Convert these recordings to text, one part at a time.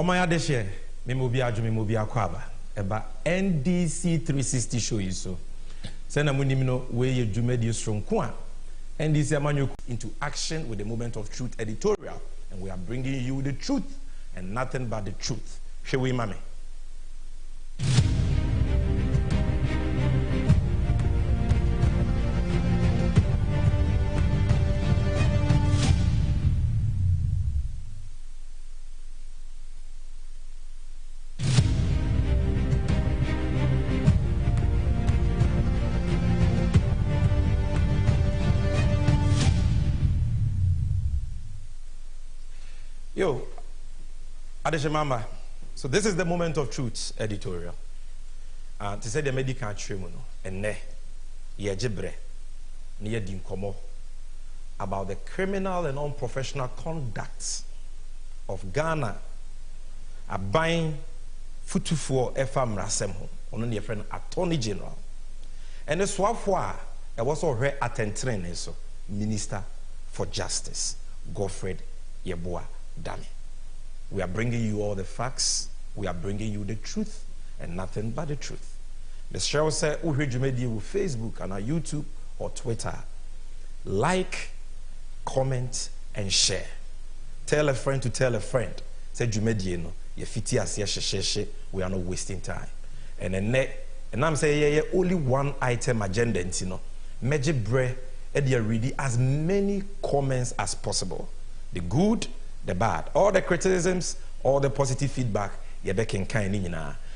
Omaya deshe memobi aju memobi akwaba eba NDC 360 show you so sena munimi no we ye dwumadi stronko a NDC amanyo into action with the Moment of Truth editorial, and we are bringing you the truth and nothing but the truth. Shall we, mame? Yo, Adeshemama, so this is the Moment of Truth editorial. To say the medical tribunal and ne ye jibre near dinkomo about the criminal and unprofessional conduct of Ghana a buying futu for efam rasemho on your friend Attorney General. And the swafwa I was already attending so Minister for Justice Godfred Yeboah Dami. We are bringing you all the facts, we are bringing you the truth and nothing but the truth. The show said uhe jumedi with Facebook and our YouTube or Twitter. Like, comment and share. Tell a friend to tell a friend. Say jumedi no ye fiti asia sheshe, we are not wasting time. And I'm saying only one item agenda ntino. Meje bre edia ready as many comments as possible. The good, the bad, all the criticisms, all the positive feedback,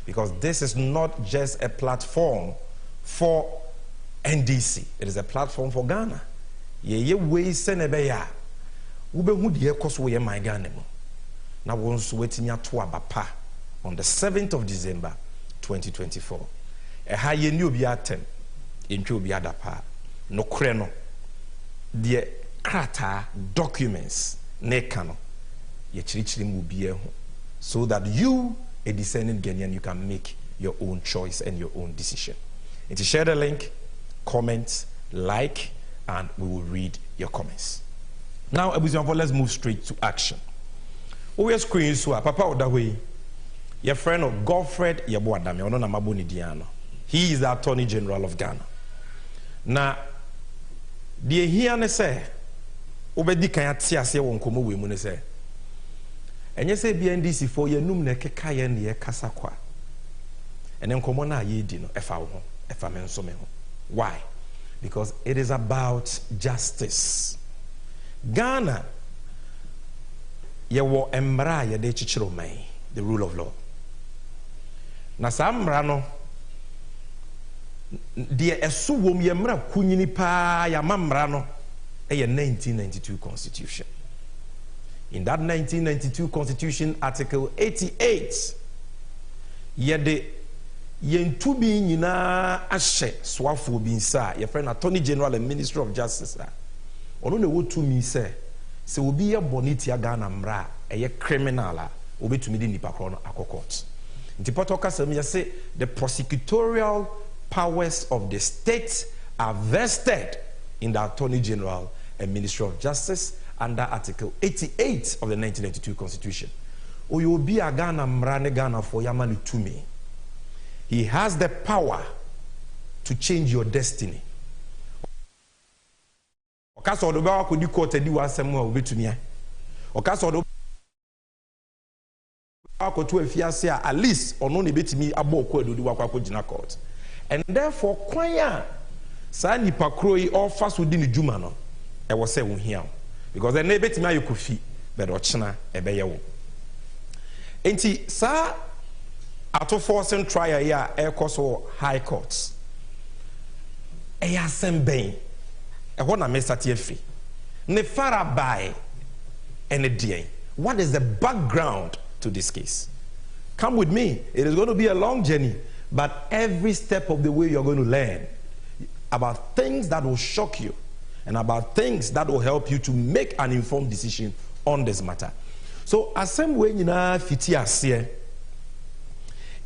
because this is not just a platform for NDC, it is a platform for Ghana. Ye way senebeya, ube hudie koswe my Ghana. Now once waiting ya to abapa on the 7th of December 2024. A high new biatem in Chubiadapa, no creno, the krata documents, nekano. So that you, a discerning Ghanaian, you can make your own choice and your own decision. And to share the link, comment, like, and we will read your comments. Now, let's move straight to action. We are screening so Papa Odawe, your friend of Godfred Yeboah Dami, he is the Attorney General of Ghana. Now, deɛ hia ne sɛ wobɛdi kan ate ase wɔ nkɔmmɔ wɔ mu ne sɛ ɛnyɛ sɛ bi NDC fo yɛnum na ɛkeka yɛ ne yɛkasa kwa ɛne nkɔmmɔ no a yɛdi no ɛfa wo ho ɛfa me nso me ho. Why? Because it is about justice. Ghana yɛwɔ mmara a yɛde kyekyere ɔman, the rule of law. Na saa mmara no deɛ ɛso wɔ mu yɛ mmara kunyini paa yɛama mmara no ɛyɛ 1992 constitution. In that 1992 constitution, article 88, yɛde yɛntu bi nyinaa ahyɛ soafo bi nsa a yɛfrɛ no Attorney General and Ministry of Justice a ɔno na wɔtumi sɛ obi yɛ bɔne tia Ghana mmara a ɛyɛ criminal a obɛtumi de nipa korɔ no akɔ court. Nti pɔtɔ kasɛm yɛ sɛ the prosecutorial powers of the state are vested in the Attorney General and Ministry of Justice under Article 88 of the 1992 Constitution. Oyo obi a Ghana mmara ne Ghana for yamani tumi. He has the power to change your destiny. Okaso odo ba ko di court edi wasem a obetumi a. Okaso odo ba ko to afiase a at least ono ne betumi abo ko ado di wakwa ko gina court. And therefore kwan a sa nipa kro yi ofa so di ne djuma no e wo se wo hia. Because then betumi ayokofi but ochina ebeye wo. Enti sa ato forcing trial ya ekoso high courts. Eya sembɛn ɛhɔ na mesate afi ne farabai ɛne deɛn. What is the background to this case? Come with me. It is going to be a long journey, but every step of the way you're going to learn about things that will shock you and about things that will help you to make an informed decision on this matter. So asem we nyina fiti aseɛ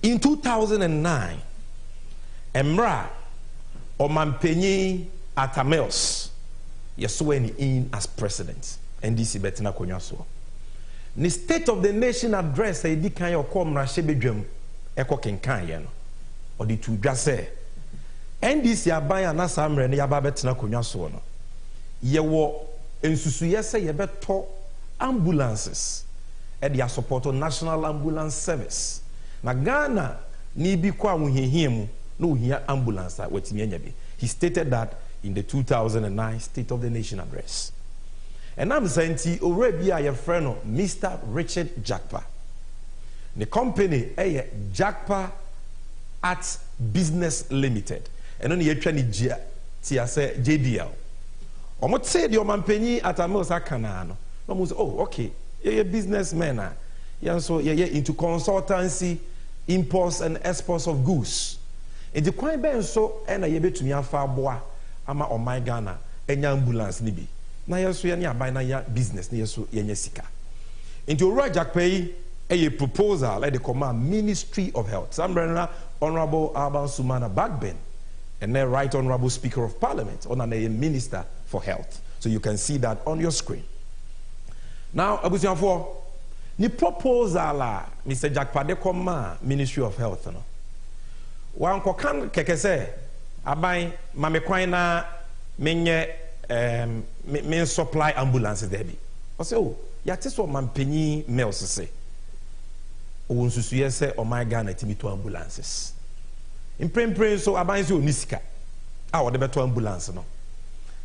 in 2009 Emra Omampenyi Atamels sworn in as president. NDC betina konwa so. Ni State of the Nation address e di kan yɛ ɔkɔ mmara bedwam ɛkɔ kenkan yɛ no. Ɔde tu dwa sɛ NDC aban na saa mmara ne yaba betina konwa so no. Yɛwɔ ensusuyɛ sɛ yɛbɛtɔ ambulances e dia support National Ambulance Service. Na Ghana ni bi kwa wohihia mu no ohia ambulance a watimi anya bi. He stated that in the 2009 State of the Nation address. And I'm saying to already your friend Mr. Richard Jakpa. The company Jakpa Arts Business Limited. And only trying to say JDL. Omo say the Omampenyi Atamosa Kanano. No say, oh, okay, you're a businessman. Yeah, so you're into consultancy, imports and exports of goods. And the coin ben so and I able to me far boa ama on my Ghana enya ambulance nibi. Na yeso ye na buy na ya business na yeso ye sika. Into Rajak pay a proposal like the command Ministry of Health. Some Honorable Alban Sumana Backben and then Right Honorable Speaker of Parliament on a Minister for Health. So you can see that on your screen. Now, Abusianfo, ni proposal Mr. Jakpa de command Ministry of Health no. Wan ko kan keke se aban mame kwan na menye men supply ambulances there bi. O say oh ya te so mampanyi mails say o nsusuye se o my Ghana timi to ambulances. Imprempren so aban se onisika a wo de beto ambulance no.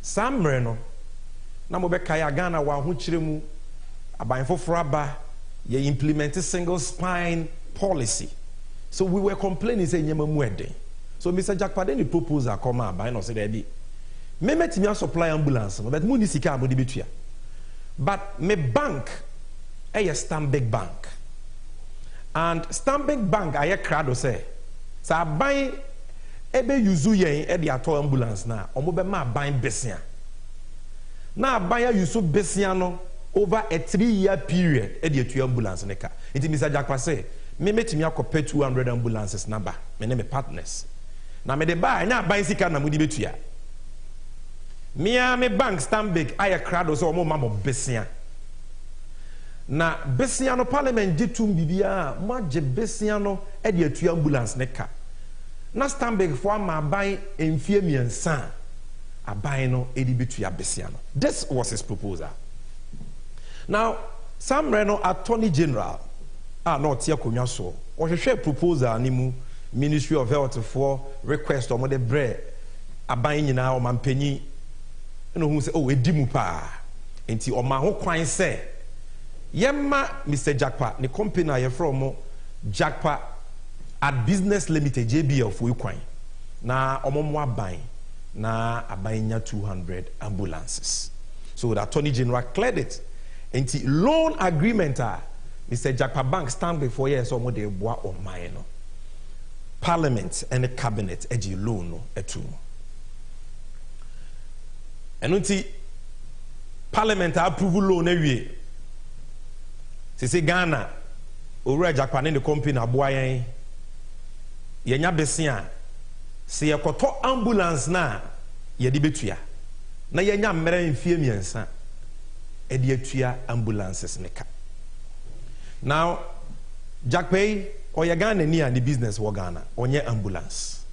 Samre no na mo be kaya Ghana wa ho kire mu aban foforo aba ye implement single spine policy. So we were complaining saying nyema mu eden. So Mr. Jakpa den proposal come aban no say there be me metimi supply ambulance no but mu ni sika no de betua. But me bank a Stanbic Bank. And Stanbic Bank aye crowd say sa aban ebe yuzu yen e de ato ambulance na omo be ma aban besia. Na aban ya yuzu besia no over a 3-year period e de atu ambulance ne ka. Enti Mr. Jakpa say me metimi akopɛ 200 ambulances number me ne me partners na me de buy na buy sika na mudi betua me bank Stanbic aye crowd so mo mamo besia na besia no parliament gitum bibia mo age besia no e de atu ambulance ne ka na Stanbic fo ama buy emfie miensa aban no edi betua besia no. This was his proposal. Now Sam Reno Attorney General no tia konwa so o hwehwe proposal ni mu Ministry of Health for request or de bre aban nyina o mampanyi no hu se o edi mu pa enti o ma ho kwan se yemma Mr. Jakpa ne company na ye from Jakpa at Business Limited JBL for kwan na omomo aban na aban nya 200 ambulances. So the Attorney General cleared it. Enti loan agreement Mr. Jakpa Bank stand before years or more de bois or mine. Parliament and the cabinet eji loan no etu. Enunti Parliament approve loan ewie. Se Ghana owura Jakpa ne the company na boa yen yenya besia se yekoto ambulance na ye de betua na yenya mmere mfie miensa e de atua ambulances ne ka. Now Jakpa or Ghana ni and the business wo Ghana onye ambulance.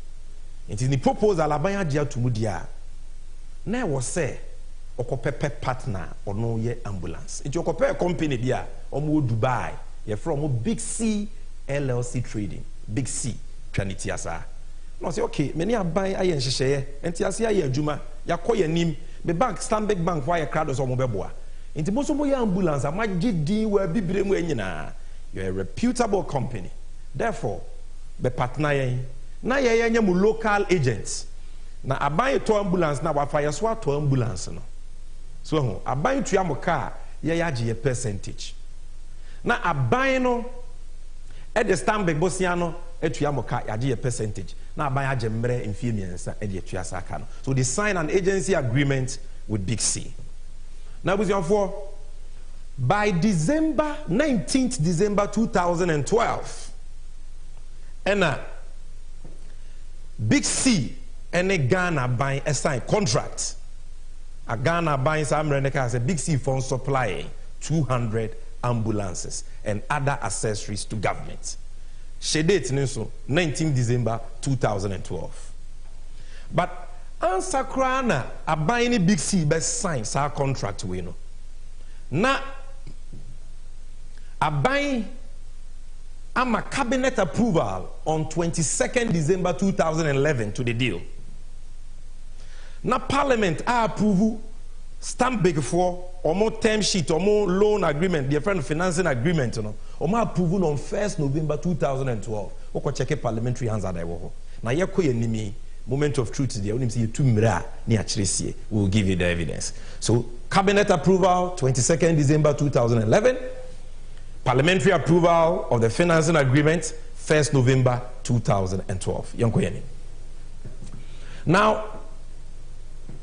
It is the proposal abanya dia tumudia na wo say okopepe partner or no ye ambulance. It okope company bia omo Dubai ye from Big C LLC Trading. Big C twaniti asa. No say okay, many aban aye nhyehyeye enti ase aye adwuma yakoye nim be bank Stanbic Bank why crowd so mo beboa. Enti mo so mo ye ambulance amagye din wa bibire mu anyina. You are a reputable company. Therefore, be partner yen na ye mu local agents. Na aban to ambulance na wa fire so to ambulance no. So ho aban tua mo car ye yagye ye percentage. Na aban no e de Stanbic bosia no etua mo car yagye ye percentage. Na aban yagye mre mfie miensa e de etua saka no. So they sign an agency agreement with Big C. Now busianfo by December 19th December 2012 and Big C and a Ghana buying a signed contract. A Ghana buying some has a Big C fund supplying 200 ambulances and other accessories to government. She date 19th December 2012. But answer krana a buying Big C best sign our contract we know. Na a buying a cabinet approval on 22nd December 2011 to the deal. Na Parliament approve Stanbic for or more term sheet or more loan agreement, different financing agreement, or more approval on 1st November 2012. Oko check parliamentary hands at the na yeko yenimi moment of truth there. When you see two mira ni actually we'll give you the evidence. So cabinet approval 22nd December 2011. Parliamentary approval of the financing agreement 1st November 2012. Now,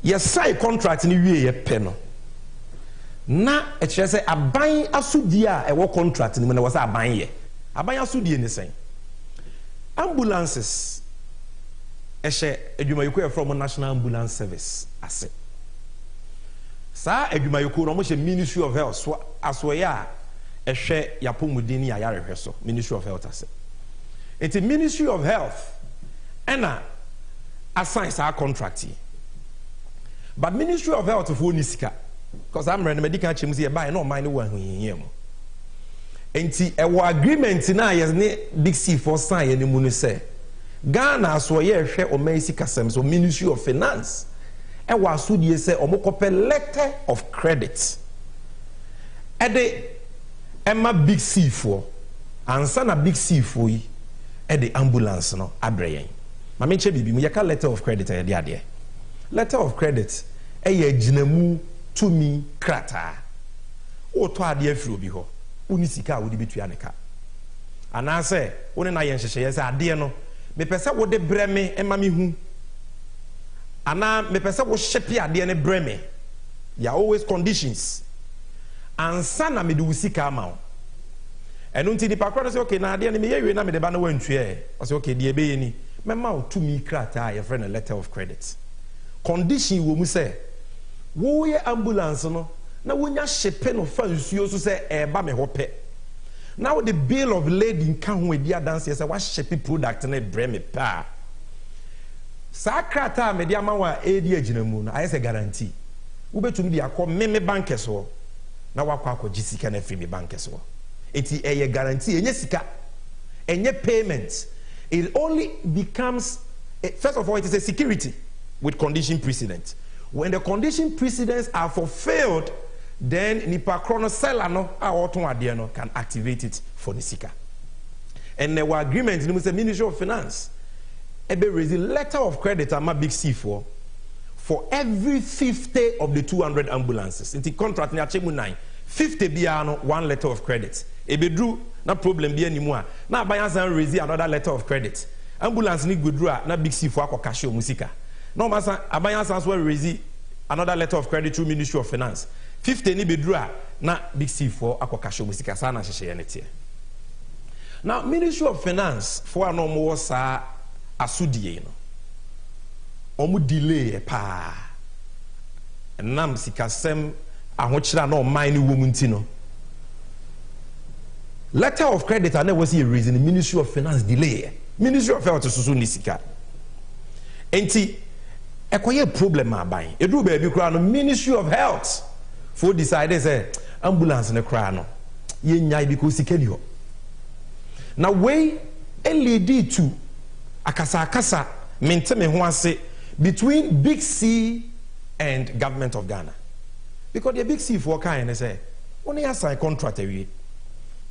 yes, sign contract in the year penal. Na it says a buying asudia a work contract in when was a buying ye. A buying asudi in the same. Ambulances. Edwumayuko from National Ambulance Service. Ase. Sa edwumayuko no mo Ministry of Health so aswoya ehwe yapomudini ayarehwe so Ministry of Health ase. It's a Ministry of Health ena assigns our contract. But Ministry of Health for nisika because I'm running medical chim say buy no mind one here. Enti ewo agreement na yes ne Big C for sign any mu no say Ghana so ye hwe o maisi kasem so Ministry of Finance e wa asudie say omokope letter of credit e de emma Big C for ansa na Big C for yi e de ambulance no adreyen ma me che bibi mu ye ka letter of credit e de ade letter of credit e ye ginamu tumi krata o to ade afiri obi ho uni sika wo de betua ne ka ana se woni na ye nhyehyeye ye se ade no me pese wo de breme ema me hu ana me pese wo hyepe ade ne breme ya always conditions ansa na me de usika ama enu nti di pakro say okay na ade ne me ye we na me de ba na wantue o say okay de ebe ye ni me ma o tumi krata ye friend a letter of credit condition wo mu say wo ye ambulance no na wonya hyepe no fa nsuo so say e ba me hope. Now the bill of lading can with the dance say what shapey product na breme pa Sakrata mediama wa edi aginamu na ayese guarantee. Ubetumi di akọ meme bankers ho na wakọ akọji sika na free me bankers ho. Enti eye guarantee enye sika enye payment. It only becomes first of all it is a security with condition precedent. When the condition precedents are fulfilled, then nipa chrono seller no a oton ade no can activate it for the sika. And there were agreements in the Ministry of Finance. Ebe raise a letter of credit ama big C for every 50 of the 200 ambulances. In the contract ni achemu 9, 50 biano 1 letter of credit. Ebe drew na problem bi anymore. Na abayansan raise another letter of credit. Ambulance ni gudru na big C for akọ cash o musika. No masa abayansan so raise another letter of credit through Ministry of Finance. 50 ni bedru na big C for akọ cash o musika sa na hyehye ne tie. Now Ministry of Finance for anomo sa asudie no. Omu delay pa. Nam sikasem ahokyira na oman ni womu nti no. Letter of credit and was a reason the Ministry of Finance delay. Ministry of Health susu ni sika. Enti ekoye problem aban. Edu baby kra no Ministry of Health for decide say ambulance ne kra no. Ye nyai because sika ni ho. Now way lead to akasa menteme ho ase between Big C and government of Ghana. Because the Big C for kind say only assign contract awie.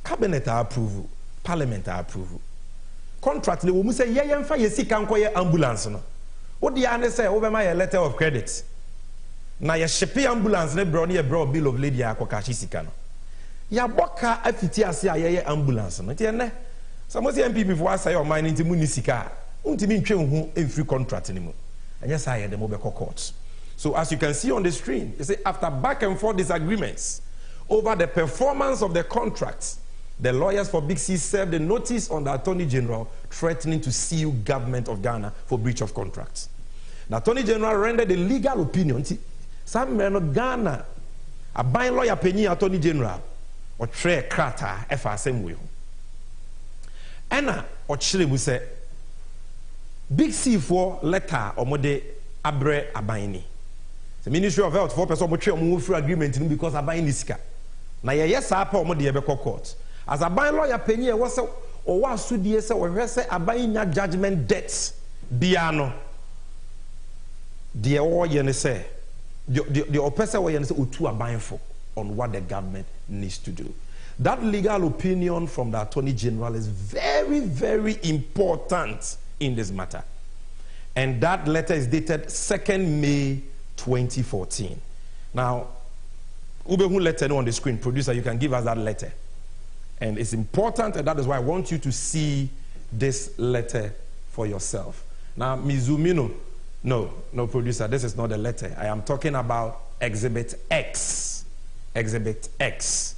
Cabinet approve, Parliament approve. Contract le wo say ye yemfa ye sika nkoye ambulance no. Wo de ane say wo be ma ye letter of credit. Na ye shipping ambulance ne bro ne ye bro bill of lading akoka sika no. Ya boka afiti ase aye ambulance no. Tie ne some say MPP for say o man nti mu ni sika. Untimi ntwe hu every contract ni mu. Anya say dem obeko court. So as you can see on the screen, you say after back and forth disagreements over the performance of the contracts, the lawyers for Big C served a notice on the Attorney General threatening to sue government of Ghana for breach of contracts. The Attorney General rendered a legal opinion. Some men of Ghana, a buying lawyer penny Attorney General, or tre krata efa same way. Ena or chile say Big C for letter or mode abre abaini. The Ministry of Health for person mo move through agreement because abaini sika. Na ye yes apa o mode yebeko court. As a buy lawyer penny was o wa sudie se o hwese abayinya judgment debts biano. The o ye ne say the opesa we ye ne say otu abayin for on what the government needs to do. That legal opinion from the Attorney General is very, very important in this matter. And that letter is dated 2nd May 2014. Now, Ubehu letter on the screen, producer, you can give us that letter. And it's important, and that is why I want you to see this letter for yourself. Now, Mizumino, no, producer, this is not a letter. I am talking about Exhibit X. Exhibit X.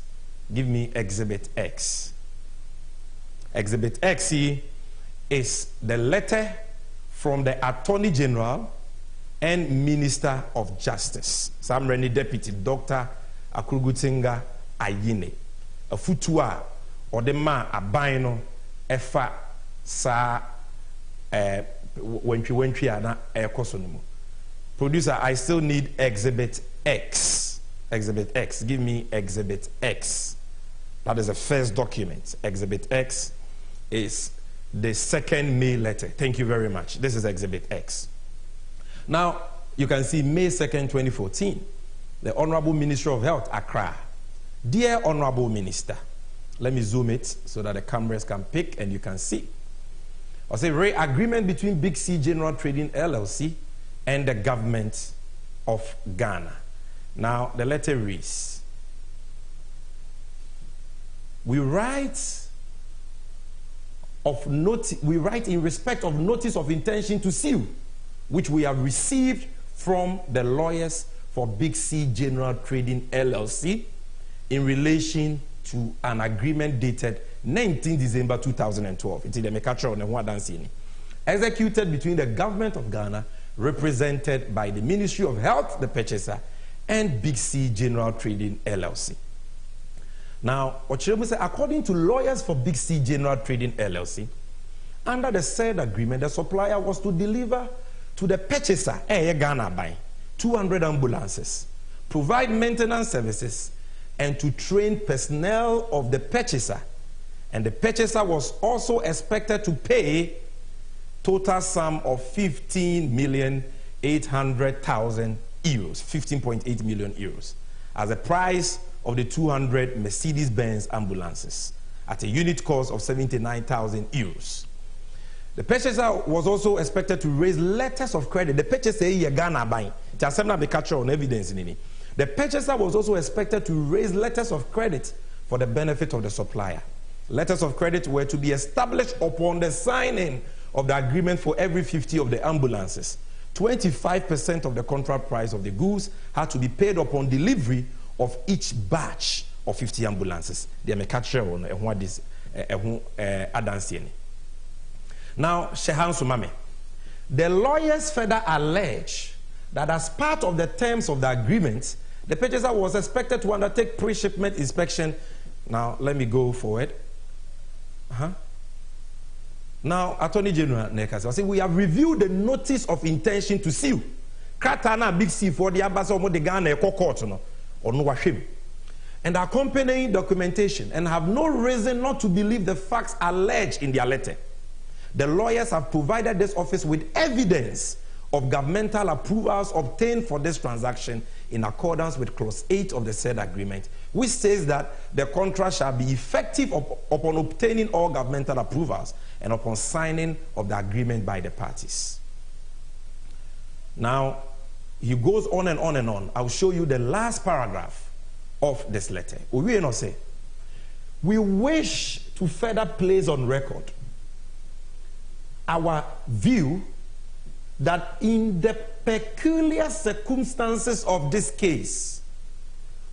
Give me Exhibit X. Exhibit X is the letter from the Attorney General and Minister of Justice. Sam Reni Deputy Dr. Akurugutinga Ayine. A futua or the ma abaino efa sa wentri ana ekosonumu. Producer, I still need Exhibit X. Exhibit X. Give me Exhibit X. That is the first document. Exhibit X is the 2nd May letter. Thank you very much. This is Exhibit X. Now, you can see May 2nd, 2014, the Honorable Minister of Health, Accra. Dear Honorable Minister, let me zoom it so that the cameras can pick and you can see. I'll say, agreement between Big C General Trading LLC and the government of Ghana. Now, the letter reads, we write in respect of notice of intention to sue, which we have received from the lawyers for Big C General Trading LLC in relation to an agreement dated 19 December 2012. Executed between the government of Ghana, represented by the Ministry of Health, the purchaser, and Big C General Trading LLC. Now, according to lawyers for Big C General Trading LLC, under the said agreement, the supplier was to deliver to the purchaser, Ghana buying 200 ambulances, provide maintenance services, and to train personnel of the purchaser. And the purchaser was also expected to pay total sum of 15,800,000 euros, 15.8 million euros, as the price of the 200 Mercedes-Benz ambulances at a unit cost of 79,000 euros. The purchaser was also expected to raise letters of credit. The purchaser here Ghana buying. On evidence in. The purchaser was also expected to raise letters of credit for the benefit of the supplier. Letters of credit were to be established upon the signing of the agreement for every 50 of the ambulances. 25% of the contract price of the goods had to be paid upon delivery of each batch of 50 ambulances. They may catch on what this adansieni. Now, Shehan Sumame, the lawyers further allege that as part of the terms of the agreement, the purchaser was expected to undertake pre-shipment inspection. Now, let me go forward. Now, Attorney General Nekasi, we have reviewed the notice of intention to sue. Katana big C for the Abaso de Ghana court or no washim. And accompanying documentation, and have no reason not to believe the facts alleged in their letter. The lawyers have provided this office with evidence of governmental approvals obtained for this transaction in accordance with clause 8 of the said agreement, which says that the contract shall be effective upon obtaining all governmental approvals and upon signing of the agreement by the parties. Now, he goes on and on and on. I'll show you the last paragraph of this letter. We wish to further place on record our view that in the peculiar circumstances of this case,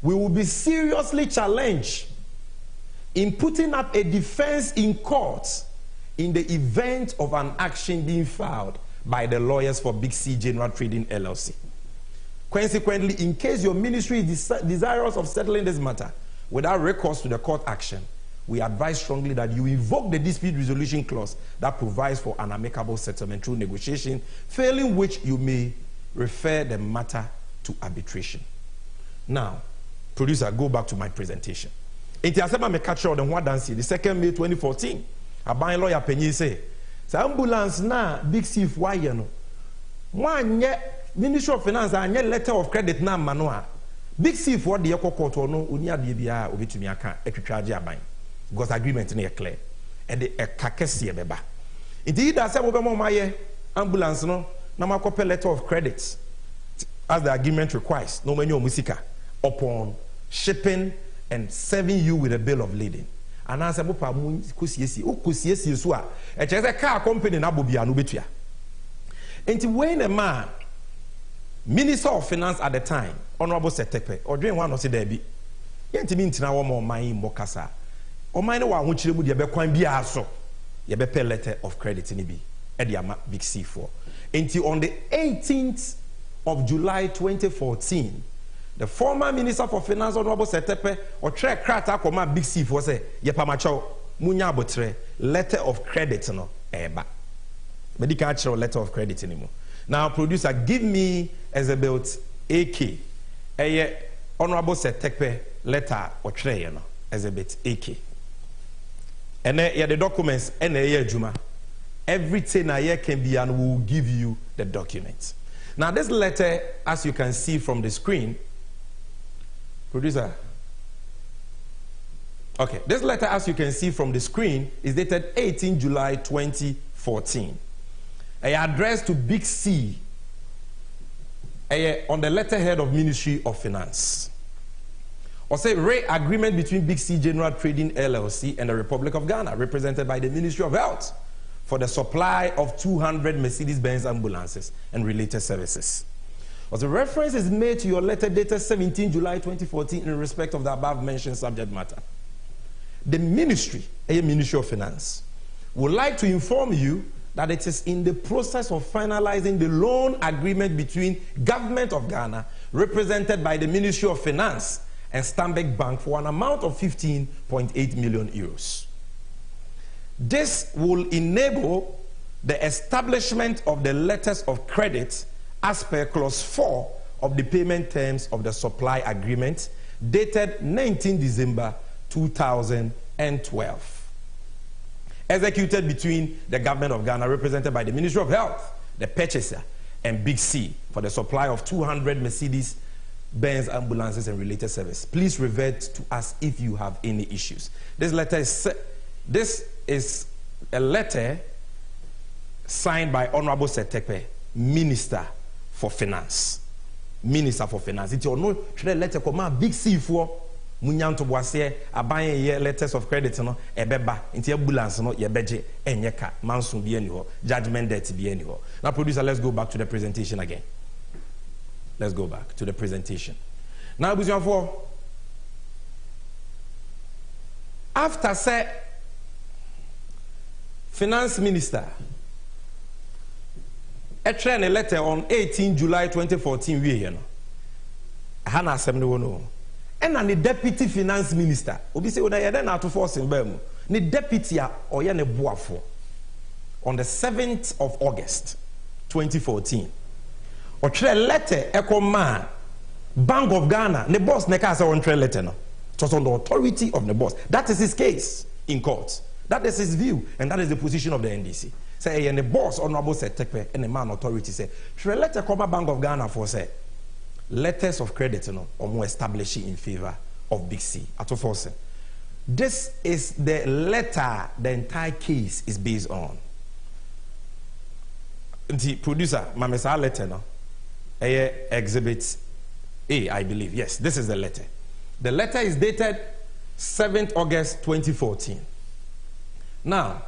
we will be seriously challenged in putting up a defense in court in the event of an action being filed by the lawyers for Big C General Trading LLC. Consequently, in case your ministry is desirous of settling this matter without recourse to the court action, we advise strongly that you invoke the dispute resolution clause that provides for an amicable settlement through negotiation, failing which you may refer the matter to arbitration. Now, producer, go back to my presentation. In the Asema me catch on the 2nd May 2014, a buying lawyer Penny say, "Sa ambulance na big thief why you know? One Ministry of Finance and letter of credit na manoa. Big thief what the court or no unia bia obitumi aka etwetwaje aban." Because agreement is clear. And the kakesi beba. Indeed, that's why we my ambulance no na letter of credit as the agreement requires. No many musika upon shipping and serving you with a bill of lading. And as a mopa kusiesi so a car company na bobia no betua. Enti when a man, Minister of Finance at the time, Honorable Setepe, or doing one or say there be, yentimi ntina wo mo man mbokasa. O man wa ho chire mu de be kwan bia so ye be pay letter of credit ni bi e de ama Big C4. Until on the 18th of July 2014, the former Minister for Finance Honorable Setepe or track krata koma Big C4 say ye pa macho munya abotre letter of credit no eba. Medical actual letter of credit anymore. Now producer, give me Elizabeth AK Honorable Setepe letter or tray no Elizabeth AK. And the documents and Juma. Everything I can be and will give you the documents. Now this letter, as you can see from the screen, producer. Okay, this letter, as you can see from the screen, is dated 18 July 2014. Addressed to Big C on the letterhead of Ministry of Finance. Or say rate agreement between Big C General Trading LLC and the Republic of Ghana, represented by the Ministry of Health, for the supply of 200 Mercedes-Benz ambulances and related services. As a reference is made to your letter dated 17 July 2014 in respect of the above mentioned subject matter. The Ministry of Finance, would like to inform you that it is in the process of finalizing the loan agreement between Government of Ghana, represented by the Ministry of Finance, and Stanbic Bank for an amount of 15.8 million euros. This will enable the establishment of the letters of credit as per clause 4 of the payment terms of the supply agreement dated 19 December 2012. Executed between the government of Ghana, represented by the Ministry of Health, the purchaser, and Big C for the supply of 200 Mercedes-Benz ambulances and related service. Please revert to us if you have any issues. This is a letter signed by Honorable Setekpe, Minister for Finance. Minister for Finance. It's your no letter come Big C for Munyanto Boise, abanye ye letters of credit no ebeba into ambulance no yebeje enyeka mansun bi eni ho judgment debt bi eni ho. Now producer, let's go back to the presentation again. Let's go back to the presentation. Now for after say Finance Minister a letter on 18 July 2014 we you know Hana Assembly no. And the Deputy Finance Minister, obi say oda yeden ato force in bemu. The deputy or ne boafo on the 7th of August 2014. Or tre letter ekoma Bank of Ghana, the boss neka say on tre letter no. It was on the authority of the boss. That is his case in court. That is his view, and that is the position of the NDC. Say and the boss Honorable Setekpe and the man authority say tre letter ekoma Bank of Ghana for say letters of credit or more establishing in favor of Big C. This is the letter the entire case is based on. The producer, Mamesa letter no, exhibit A, I believe. Yes, this is the letter. The letter is dated 7th August 2014. Now,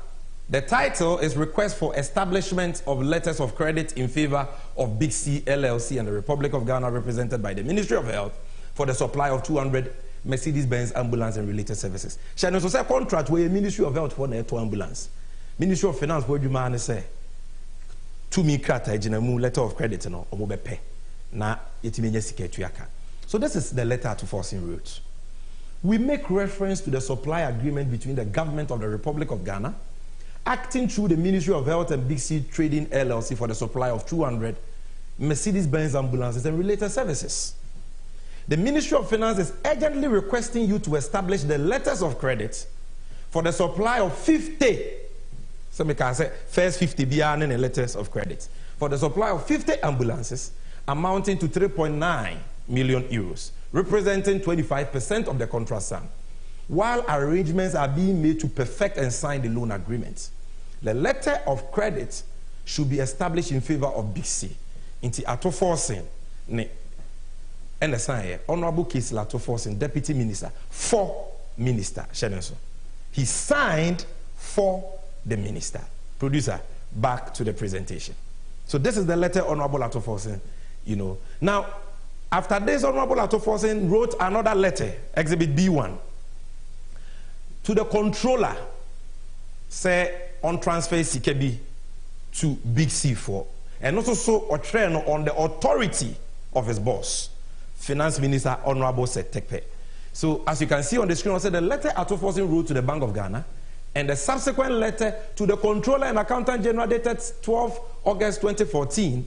the title is Request for Establishment of Letters of Credit in Favor of Big C LLC and the Republic of Ghana, represented by the Ministry of Health, for the supply of 200 Mercedes-Benz ambulance and related services. Shall also say contract where Ministry of Health for the ambulance. Ministry of Finance where you man say to me krata ejinamu letter of credit no omobepe na yetimenye siketuaka. So this is the letter to forcing route. We make reference to the supply agreement between the government of the Republic of Ghana, acting through the Ministry of Health and Big C Trading LLC for the supply of 200 Mercedes-Benz ambulances and related services. The Ministry of Finance is urgently requesting you to establish the letters of credit for the supply of 50, so we can say first 50 BRN and letters of credit, for the supply of 50 ambulances amounting to 3.9 million euros, representing 25% of the contract sum, while arrangements are being made to perfect and sign the loan agreement. The letter of credit should be established in favor of Big C. Inti ato forcing ne and the sign Honorable Case Lato forcing Deputy Minister for Minister Shenenso. He signed for the minister. Producer, back to the presentation. So this is the letter Honorable Lato forcing, you know. Now, after this, Honorable Lato forcing wrote another letter, Exhibit B1, to the controller, say on transfer CKB to Big C4, and also so a train on the authority of his boss, Finance Minister Honorable Setekpe. So as you can see on the screen, I said the letter Atoforcing wrote to the Bank of Ghana, and the subsequent letter to the Controller and Accountant General dated 12 August 2014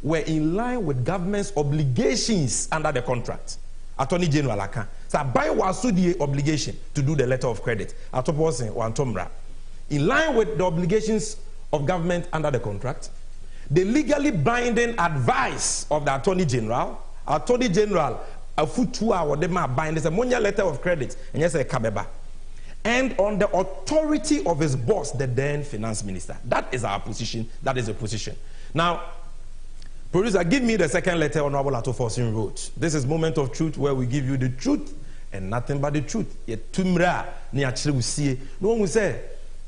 were in line with government's obligations under the contract. Attorney General Akan. So by the obligation to do the letter of credit. Atoforcing or Antomra. In line with the obligations of government under the contract, the legally binding advice of the Attorney General, a foot 2 hour, they might bind a monia letter of credit, and yes, a kabeba. And on the authority of his boss, the then Finance Minister. That is our position. That is the position. Now, producer, give me the second letter Honorable Atoforcing wrote. This is moment of truth where we give you the truth and nothing but the truth. Yet tumra ni achire usie. No one will say,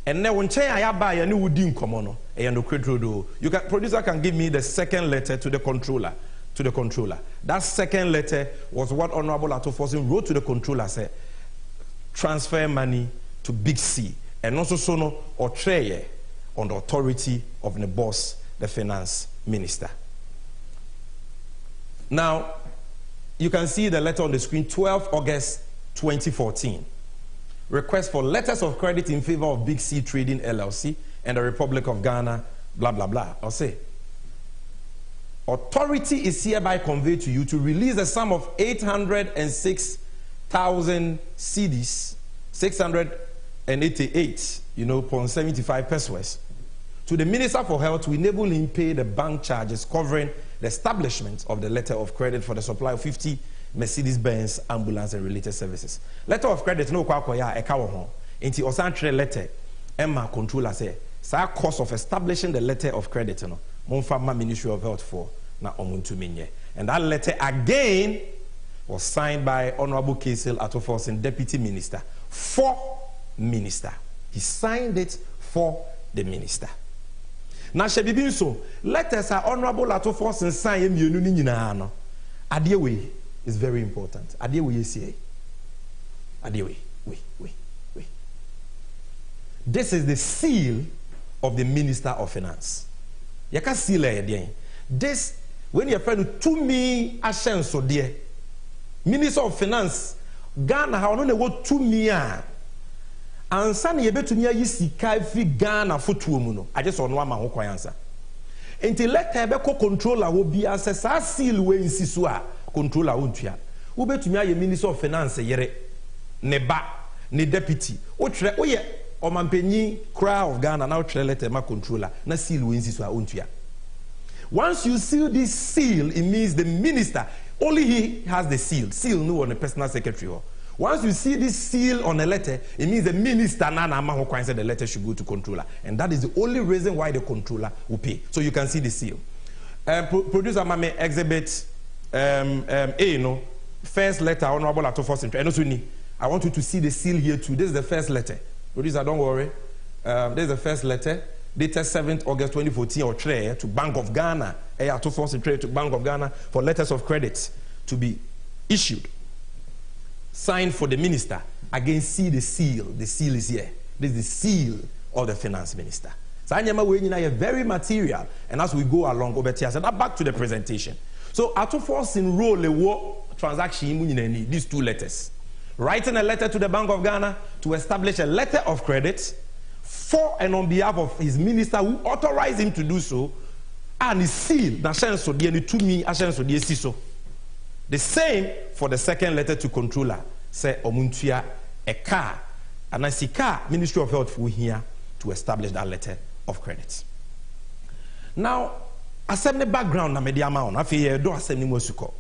and now when I buy a new woodin common, you can producer can give me the second letter to the controller. That second letter was what Honorable Atoforcing wrote to the controller, said, transfer money to Big C, and also sono or treye on the authority of the boss, the Finance Minister. Now, you can see the letter on the screen, 12 August 2014. Request for letters of credit in favor of Big C Trading LLC and the Republic of Ghana blah, blah, blah. I'll say, authority is hereby conveyed to you to release a sum of 806,000 cedis, 688, 0.75 pesos, to the Minister for Health to enable him pay the bank charges covering the establishment of the letter of credit for the supply of 50 Mercedes-Benz ambulance and related services. Letter of credit no kwa ya eka wo ho. Inti osantre letter Emma controller say, sa cost of establishing the letter of credit no. Monfa ma Ministry of Health for na omuntu minye. And that letter again was signed by Honorable Kesel Atoforsen, Deputy Minister, for Minister. He signed it for the Minister. Now, so letters are Honorable Atoforsen sign yenu ni nyina no. Adewe is very important. Adewe yesi. Adewe. Wait. This is the seal of the Minister of Finance. You can seal it. This, when you're trying to me ashen so dear, Minister of Finance, Ghana, how no go to me and Sunny you bet to me yisika fi Ghana for 2 muno. I just want one man who answer. Until let Hebeko controller will be as a seal way in Sisua controller untia. Who bet to me a Minister of Finance yere neba ne deputy. O ye o mampenyi cry of Ghana now tre let ma controller na seal way in Sisua untia. Once you seal this seal, it means the minister, only he has the seal. Seal no on a personal secretary. Once you see this seal on a letter, it means the minister said the letter should go to controller. And that is the only reason why the controller will pay. So you can see the seal. Producer Mame exhibit A, first letter, Honorable Atoforsen. And I want you to see the seal here too. This is the first letter. Producer, don't worry. This is the first letter. Dated 7th August 2014 or trade to Bank of Ghana. Atoforsen trade to Bank of Ghana for letters of credit to be issued. Signed for the minister. Again, see the seal. The seal is here. This is the seal of the finance minister. So I very material. And as we go along, so now back to the presentation. So Atoforsen role a transaction these 2 letters. Writing a letter to the Bank of Ghana to establish a letter of credit for and on behalf of his minister who authorized him to do so, and his seal. The same for the second letter to controller. Say omuntia a car, and I see car Ministry of Health for here to establish that letter of credit. Now, assembly background na media amount. I feel do assembly mosuko.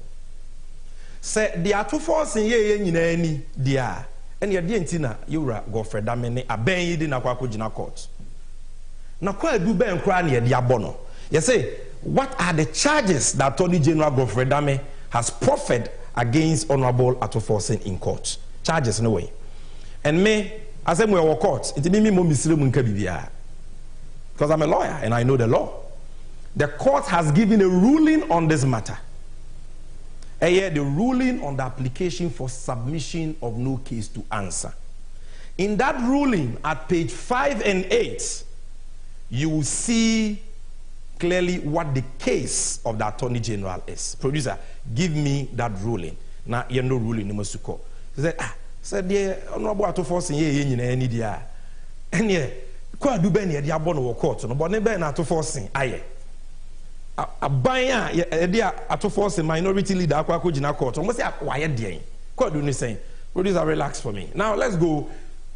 Say the Atoforsen ye nyina dia. And your dientina, Yura Godfrey Damene, a ben yidi na kwako jina court. Na kwa do ben kra na dia bono. You say, what are the charges that Attorney General Godfrey Dame has proffered against Honorable Atoforsen in court? Charges no way. And me, as I'm in court, it be me mo misiri mu nka bibia. Because I'm a lawyer and I know the law. The court has given a ruling on this matter. The ruling on the application for submission of no case to answer. In that ruling, at page 5 and 8, you will see clearly what the case of the Attorney General is. Producer, give me that ruling. Now, you know ruling, you must call. He said, the Honorable Atoforsen ye any dia. And yeah, kwa do ben ye dia bono court, no, but never Atoforsen, aye. A buyer, Atoforsen minority leader, Kwako Jina Court. Almost a quiet day. What do you say? Producer, relax for me. Now let's go.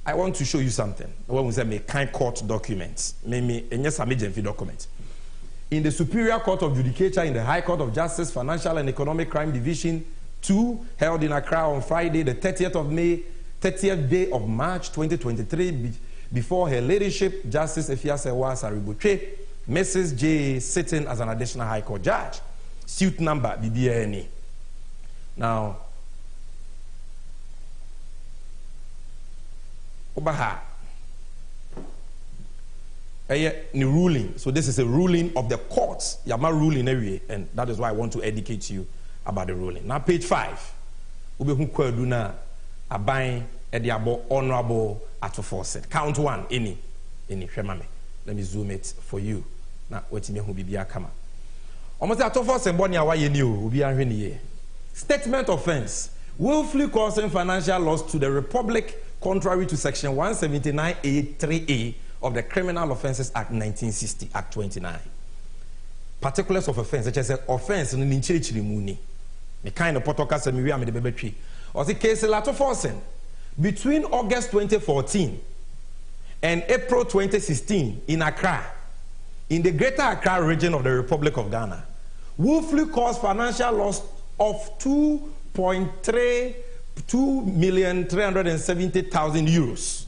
I want to show you something. When we say me kind court documents, me Sammy Gyemfi document. In the Superior Court of Judicature, in the High Court of Justice, Financial and Economic Crime Division 2, held in Accra on Friday, the 30th of May, 30th day of March 2023, before Her Ladyship Justice Efiasewa Saribuche, Mrs. J sitting as an additional High Court judge. Suit number BBNE. Now, Obaha. New ruling. So this is a ruling of the courts. Yama ruling every, and that is why I want to educate you about the ruling. Now, page 5. Ubehun kwaduna abain ediabo Honorable Atoforsen. Count 1. Any. Shemame. Let me zoom it for you. Now, wait me who be kama. Almost Atoforsen boni awaye ni o ubi anhwe Statement offense. Willfully causing financial loss to the Republic contrary to section 179A3A of the Criminal Offences Act 1960, Act 29. Particulars of offence, such as offence in the kind of protocol that we have in the baby tree. Or the case lato forcing between August 2014 and April 2016 in Accra, in the Greater Accra region of the Republic of Ghana, willfully caused financial loss of 2,370,000 euros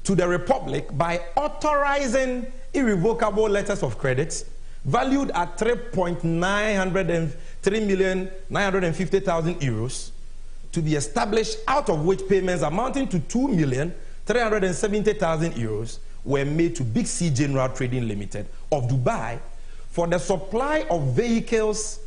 to the Republic by authorizing irrevocable letters of credit valued at 3,950,000 euros to be established, out of which payments amounting to 2,370,000 euros were made to Big C General Trading Limited of Dubai for the supply of vehicles,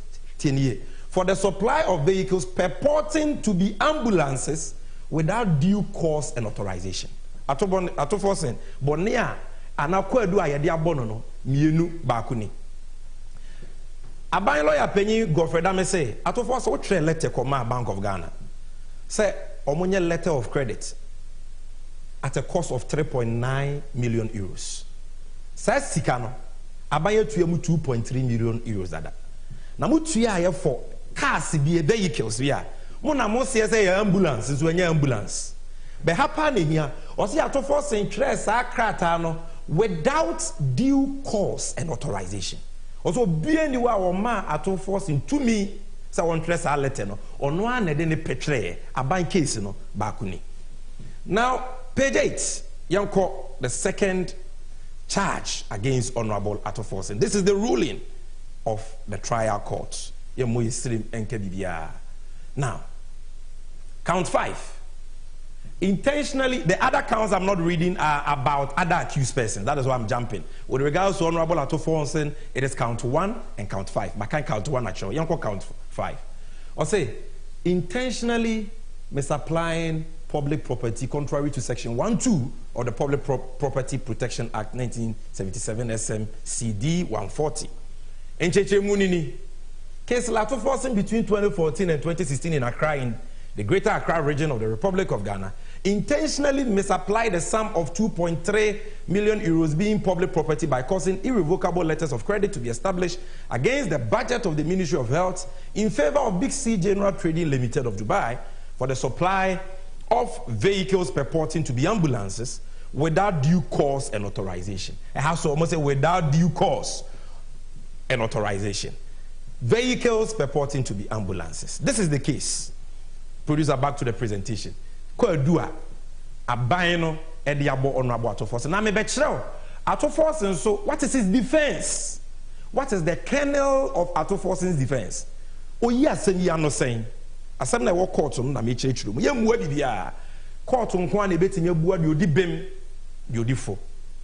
for the supply of vehicles purporting to be ambulances without due course and authorization. Atofosen, Bonia, Anakwadu Ayadi Abonono, Mienu Bakuni. Aban lawyer Penny Godfrey say, Atofos, what letter command Bank of Ghana? Say, Omonia letter of credit at a cost of 3.9 million euros. Says Sikano, Abaya Tuyemu 2.3 million euros. Namutuya for cars be vehicles. We are. Mona Mosia say ambulance is when you ambulance. But happen here, or see Atofos interest Akratano without due course and authorization. Also, be anywhere or ma Atofos in to me. So one press our letter no or no one any petre a bank case no bakuni. Now page 8 yanko the second charge against Honorable Atofos, and this is the ruling of the trial court. Now count 5. Intentionally, the other counts I'm not reading are about other accused persons. That is why I'm jumping. With regards to Honorable Atofos, it is count 1 and count 5. But I can't count 1 actually. You can count 5. Or say, intentionally misapplying public property contrary to section 1(2) of the Public Property Protection Act 1977 SM CD 140. In Cheche Munini, case Atofos between 2014 and 2016 in Accra, in the Greater Accra region of the Republic of Ghana, intentionally misapplied a sum of 2.3 million euros being public property by causing irrevocable letters of credit to be established against the budget of the Ministry of Health in favor of Big C General Trading Limited of Dubai for the supply of vehicles purporting to be ambulances without due course and authorization. I have to almost say without due course and authorization. Vehicles purporting to be ambulances. This is the case. Producer, back to the presentation. Kwadua abayno ediabo Honorable Atofos. Now me betchero Atofos, and so what is his defense? What is the kernel of Atofos's defense? Oh yes, and you are not saying. Asem na wo court na me chechuru. Ye muwa bibia. Court nko na betimi abuwa de odi bem, de odi fo.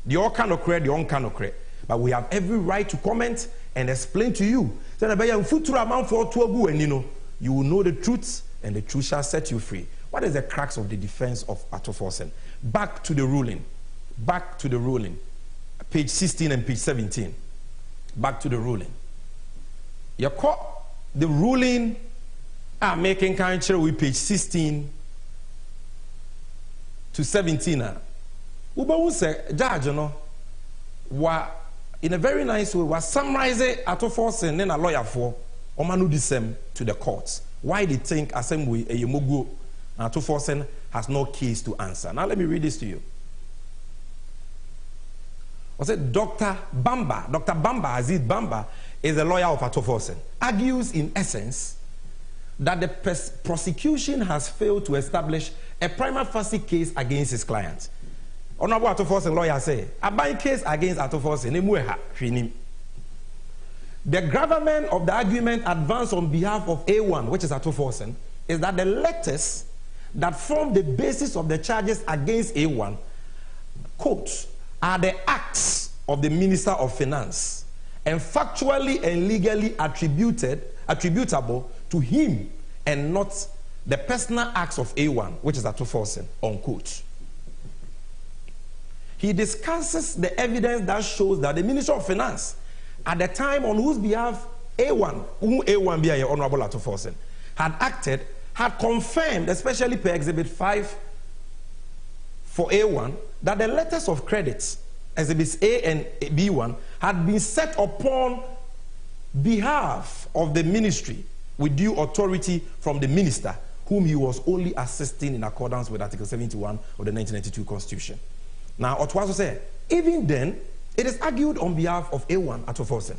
The all kind of credit, the all kind of credit. But we have every right to comment and explain to you. Say na be ya futuro amount for to agu anino. You will know the truth, and the truth shall set you free. What is the crux of the defense of Atofos? Back to the ruling. Back to the ruling. Page 16 and page 17. Back to the ruling. You caught the ruling making country with page 16 to 17. Uba say, Judge, you know, in a very nice way, was summarizing Atofos and then a lawyer for Omanu Disem to the courts. Why they think assembly a Yemogu Atofos has no case to answer. Now let me read this to you. I said Dr. Bamba, Aziz Bamba, is a lawyer of Atofos, argues in essence that the prosecution has failed to establish a prima facie case against his client. Honorable Atofos lawyer say, a buying case against Atofos in the gravamen of the argument advanced on behalf of A1, which is Atofos, is that the letters that form the basis of the charges against A1, quote, are the acts of the Minister of Finance and factually and legally attributable to him and not the personal acts of A1, which is Atofos, unquote. He discusses the evidence that shows that the Minister of Finance, at the time on whose behalf A1, whom A1 be a Honorable Atofos, had acted, had confirmed, especially per Exhibit 5 for A1, that the letters of credits exhibits A and B1 had been set upon behalf of the ministry with due authority from the minister, whom he was only assisting in accordance with Article 71 of the 1992 Constitution. Now, Otwaso said, even then, it is argued on behalf of A1 Atoforsen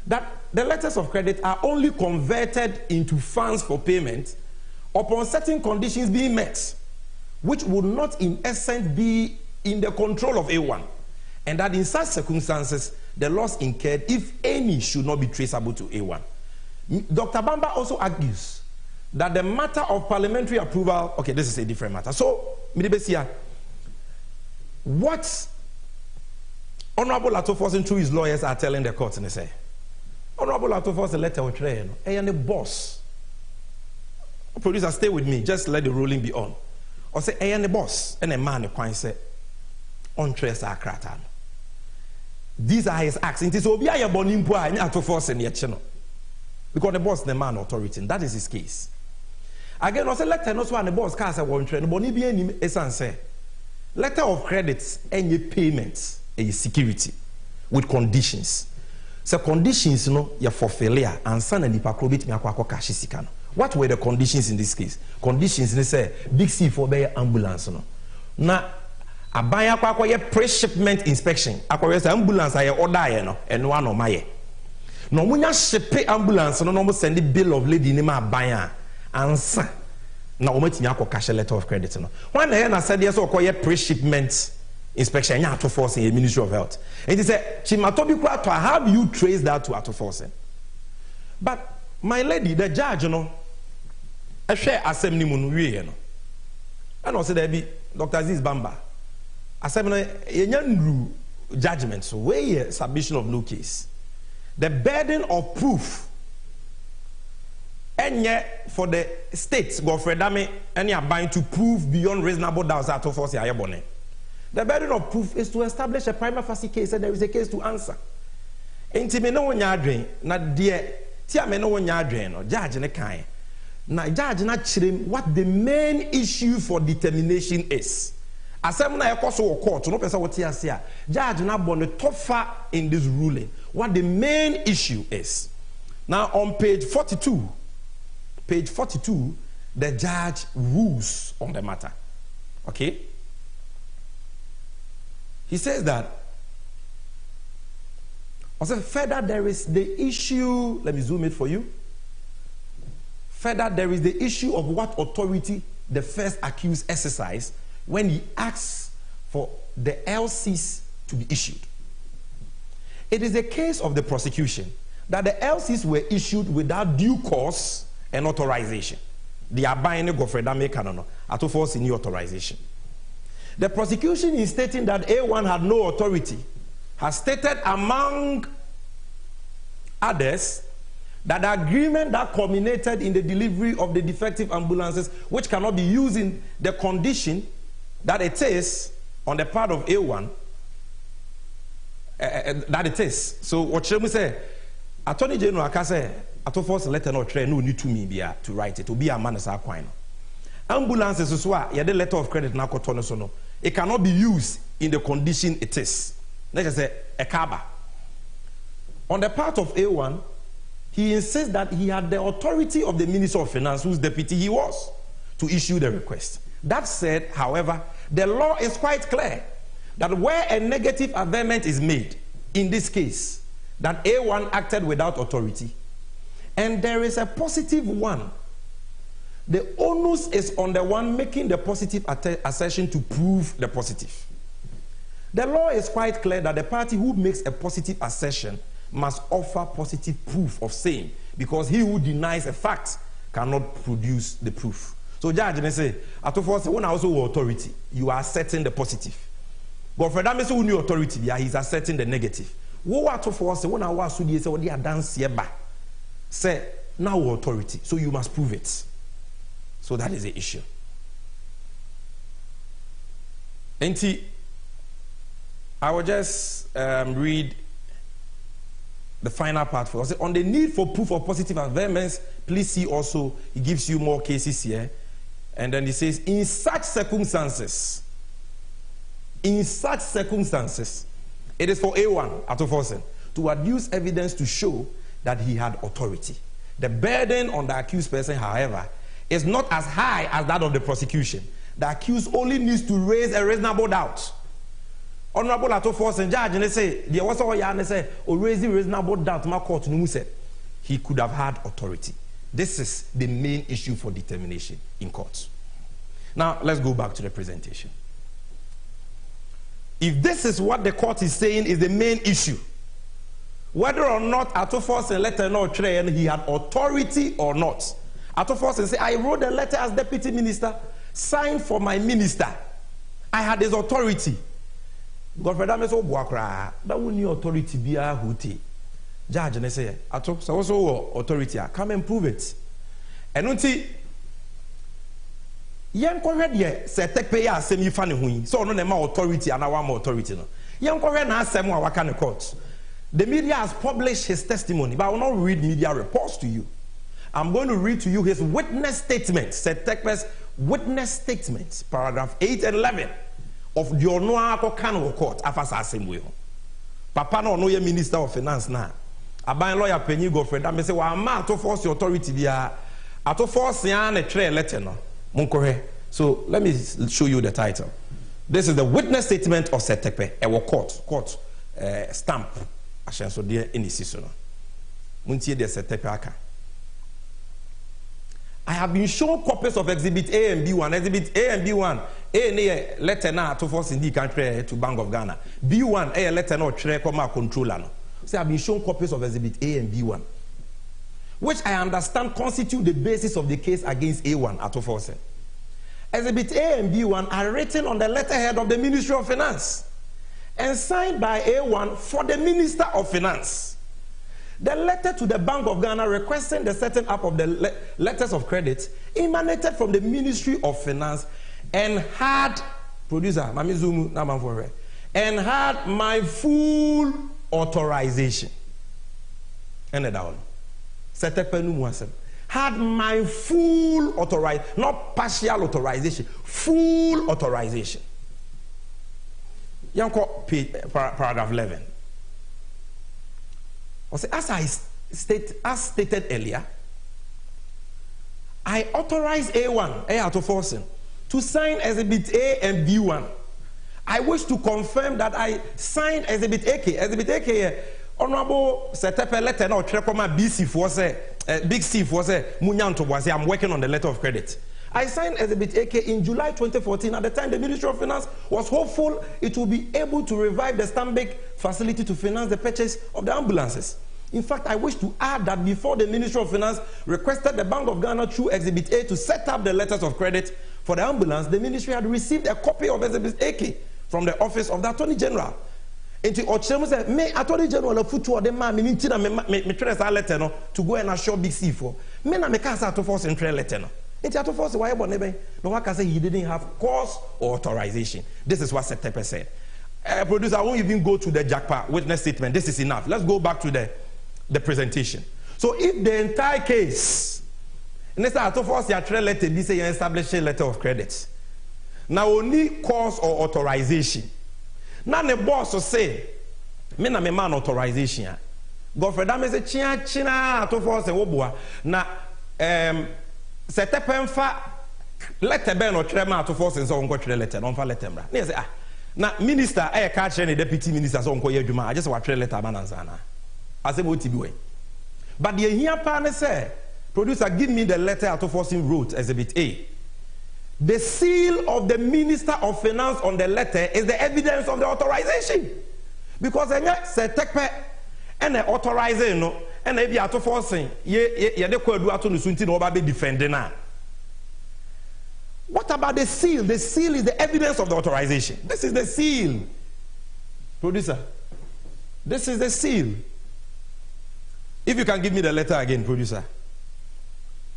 that the letters of credit are only converted into funds for payment upon certain conditions being met, which would not in essence be in the control of A1, and that in such circumstances, the loss incurred, if any, should not be traceable to A1. Dr. Bamba also argues that the matter of parliamentary approval, okay, this is a different matter. So, Midibesia, what Honorable Atoforsen through his lawyers are telling the court, and they say, Honorable Atoforsen letter of train, and the boss. Producer, stay with me, just let the ruling be on. Or say, and the boss, and a man, the say, on trace are cratan. These are his acts. It is Obia Bonimpo and Atoforsen yet channel. Because the boss, the man authority, that is his case. Again, also letter no one the boss cast one trade, but be any essence. Letter of credits, any payments, a security with conditions. So conditions, no, you for failure and son and the pakrobit me akwa cash sikano. What were the conditions in this case? Conditions they say big C for be ambulance no. Na abaya akwa ye pre-shipment inspection. Akwa say ambulance aye order ye no eno ano maye. No munya shipe ambulance no mo send the bill of lading name abaya ansa na omatimi akwa cash letter of credit no. When na said yes okoye pre-shipment inspection nya Atoforsen in the Ministry of Health. And he said, Chimatobi Kwato, how do you trace that to Atoforsen? But my lady, the judge, you know, I share assembly munu no. And also there be Dr. Aziz Bamba. Assembly yenyanru judgment, so where submission of no case. The burden of proof and yet for the states go for dame any are bound to prove beyond reasonable doubt that Atoforsen ayebone. The burden of proof is to establish a prima facie case and there is a case to answer. Enti me no wonya adwen na de ti a me no wonya adwen no judge ne kan na judge na chirem what the main issue for determination is. Asem na ekoso court no pesa wote ase a judge na bo ne tofa in this ruling what the main issue is. Now on page 42 the judge rules on the matter. Okay? He says that also further there is the issue, let me zoom it for you. Further there is the issue of what authority the first accused exercised when he asks for the LCs to be issued. It is a case of the prosecution that the LCs were issued without due cause and authorization. They are buying a Gofredame Canano, Atoforsen new authorization. The prosecution is stating that A1 had no authority, has stated among others that the agreement that culminated in the delivery of the defective ambulances, which cannot be used in the condition that it is on the part of A1, that it is. So what Shemu say, Attorney General Akase, Atoforsen letter no tray no need to me to write it, to be a man as a coin. Ambulances is why you had the letter of credit now no. It cannot be used in the condition it is. Let's just say a kaba. On the part of A1, he insists that he had the authority of the Minister of Finance, whose deputy he was, to issue the request. That said, however, the law is quite clear that where a negative averment is made, in this case, that A1 acted without authority, and there is a positive one, the onus is on the one making the positive assertion to prove the positive. The law is quite clear that the party who makes a positive assertion must offer positive proof of same, because he who denies a fact cannot produce the proof. So judge may say, Atoforsen, when I also authority, you are asserting the positive. But for that, who new authority, he's asserting the negative. What Atoforsen, when I was say, what they are dance here, say now authority, so you must prove it. So that is the issue. And I will just read the final part for us. On the need for proof of positive averments, please see also, he gives you more cases here. And then he says, in such circumstances, It is for A1, Atoforsen, to adduce evidence to show that he had authority. The burden on the accused person, however, is not as high as that of the prosecution. The accused only needs to raise a reasonable doubt. Honorable Atoforsen, judge, and they say, there was all you say, or raising reasonable doubt, my court said he could have had authority. This is the main issue for determination in court. Now, let's go back to the presentation. If this is what the court is saying is the main issue, whether or not Atoforsen letter no train he had authority or not. Atoforsen say, I wrote the letter as deputy minister, signed for my minister. I had his authority. Godfrey Dameso Boakra, that will new authority be a huti. Judge and say, Ato, so also authority, come and prove it. And until young correct ye say take pay ya semi funny hui, so no nema authority and our authority no. Young correct na same wa can court. The media has published his testimony, but I will not read media reports to you. I'm going to read to you his witness statement, said Tekpe's witness statement, paragraph 8 and 11 of the Onoako Kano Court, Afasa Assembly. Papa no ye Minister of Finance now. Aban lawyer Penny Godfrey, I say, well, I'm to force the authority via to force a trail letter no. Munkore. So let me show you the title. This is the witness statement of Sir Tekpe, our court stamp. So dear any season. I have been shown copies of Exhibit A and B1. Exhibit A and B1, A letter now to force in the country to Bank of Ghana. B1, A letter no tre comma controller. So I have been shown copies of Exhibit A and B1, which I understand constitute the basis of the case against A1 at Atoforsen. Exhibit A and B1 are written on the letterhead of the Ministry of Finance and signed by A1 for the Minister of Finance. The letter to the Bank of Ghana requesting the setting up of the letters of credit emanated from the Ministry of Finance and had, producer, and had my full authorization. And down. Had my full authorization, not partial authorization, full authorization. Paragraph 11. As stated earlier, I authorized A1, Atoforsen, to sign Exhibit A and B1. I wish to confirm that I signed Exhibit AK. Exhibit AK, Honorable Setepe letter no Trekoma BC for say, Big C for say, Munyanto was I'm working on the letter of credit. I signed Exhibit AK in July 2014. At the time, the Ministry of Finance was hopeful it will be able to revive the Stanbic facility to finance the purchase of the ambulances. In fact, I wish to add that before the Ministry of Finance requested the Bank of Ghana through Exhibit A to set up the letters of credit for the ambulance, the Ministry had received a copy of Exhibit AK from the Office of the Attorney General. Into Ochemu said, "Me Attorney General of Futu or the man me trace a letter no to go and assure Big C for me na me can't to force and trail letter no." Into Atoforsen why about nebe no one can say he didn't have cause or authorization. This is what Setepe said. Producer, I won't even go to the Jackpa witness statement. This is enough. Let's go back to the presentation. So if the entire case, next Atoforsen ya trail letter be say you establish a letter of credit. Now only cause or authorization. Now the boss will say, me na me man authorization. Godfrey Dame say china Atoforsen woboa na Setepe fa letter be no trema Atoforsen so onko tre letter no fa letter bra. Na say na minister e ka kire deputy minister so onko ye adwuma. I just wa tre letter mananza na. Ase mo tibi we. But the here pa ne say, producer give me the letter Atoforsen wrote Exhibit A. The seal of the Minister of Finance on the letter is the evidence of the authorization. Because Setepe and authorizing no and if you are to forcing ye de kwadu ato no sunti no oba be defending na. What about the seal? The seal is the evidence of the authorization. This is the seal. Producer. This is the seal. If you can give me the letter again, producer.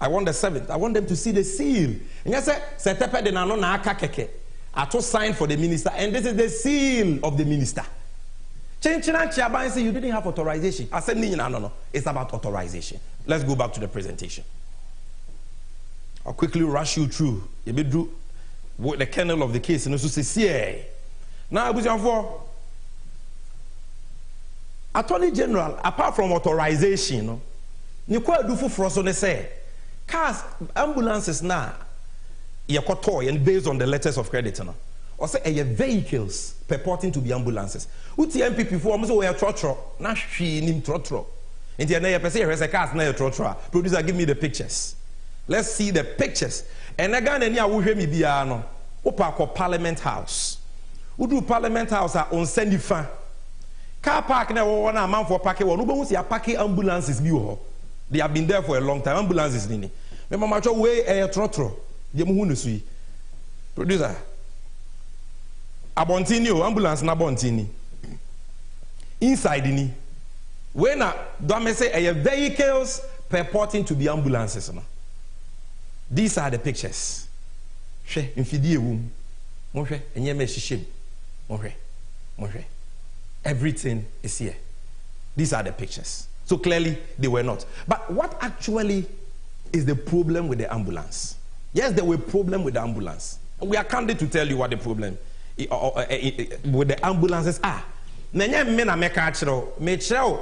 I want the 7th. I want them to see the seal. And you say, Setepe de nano na aka keke. Ato sign for the minister. And this is the seal of the minister. Chiaban say you didn't have authorization. I said, no. It's about authorization. Let's go back to the presentation. I'll quickly rush you through. You be do the kernel of the case. And also say, now I was for Attorney General, apart from authorization, no, you quite do for so they say, cars, ambulances now, you toy and based on the letters of credit, no, or say vehicles purporting to be ambulances. Who's the MPP for? I'm so we are trotro, not she named trotro. In the end, I say, "Here's a cars now, trotro." Producer, give me the pictures. Let's see the pictures. And again, any will hear me be no. Opa Parliament House. Who do Parliament House on Sendifa? Car park na one amount for parking one. Ubo see a parking ambulances bi ho. They have been there for a long time. Ambulances nini. Me mama cho we trotro. They mu hunu sui. Producer. Abontini o ambulance na abontini. Inside ni. We na do me say vehicles purporting to be ambulances no. These are the pictures. She infidie wum. Mo hwe enye me hihiem. Mo hwe. Everything is here. These are the pictures. So clearly they were not. But what actually is the problem with the ambulance? Yes, there were problem with the ambulance. We are candid to tell you what the problem with the ambulances are. Nenye me na meka achiro, me chiro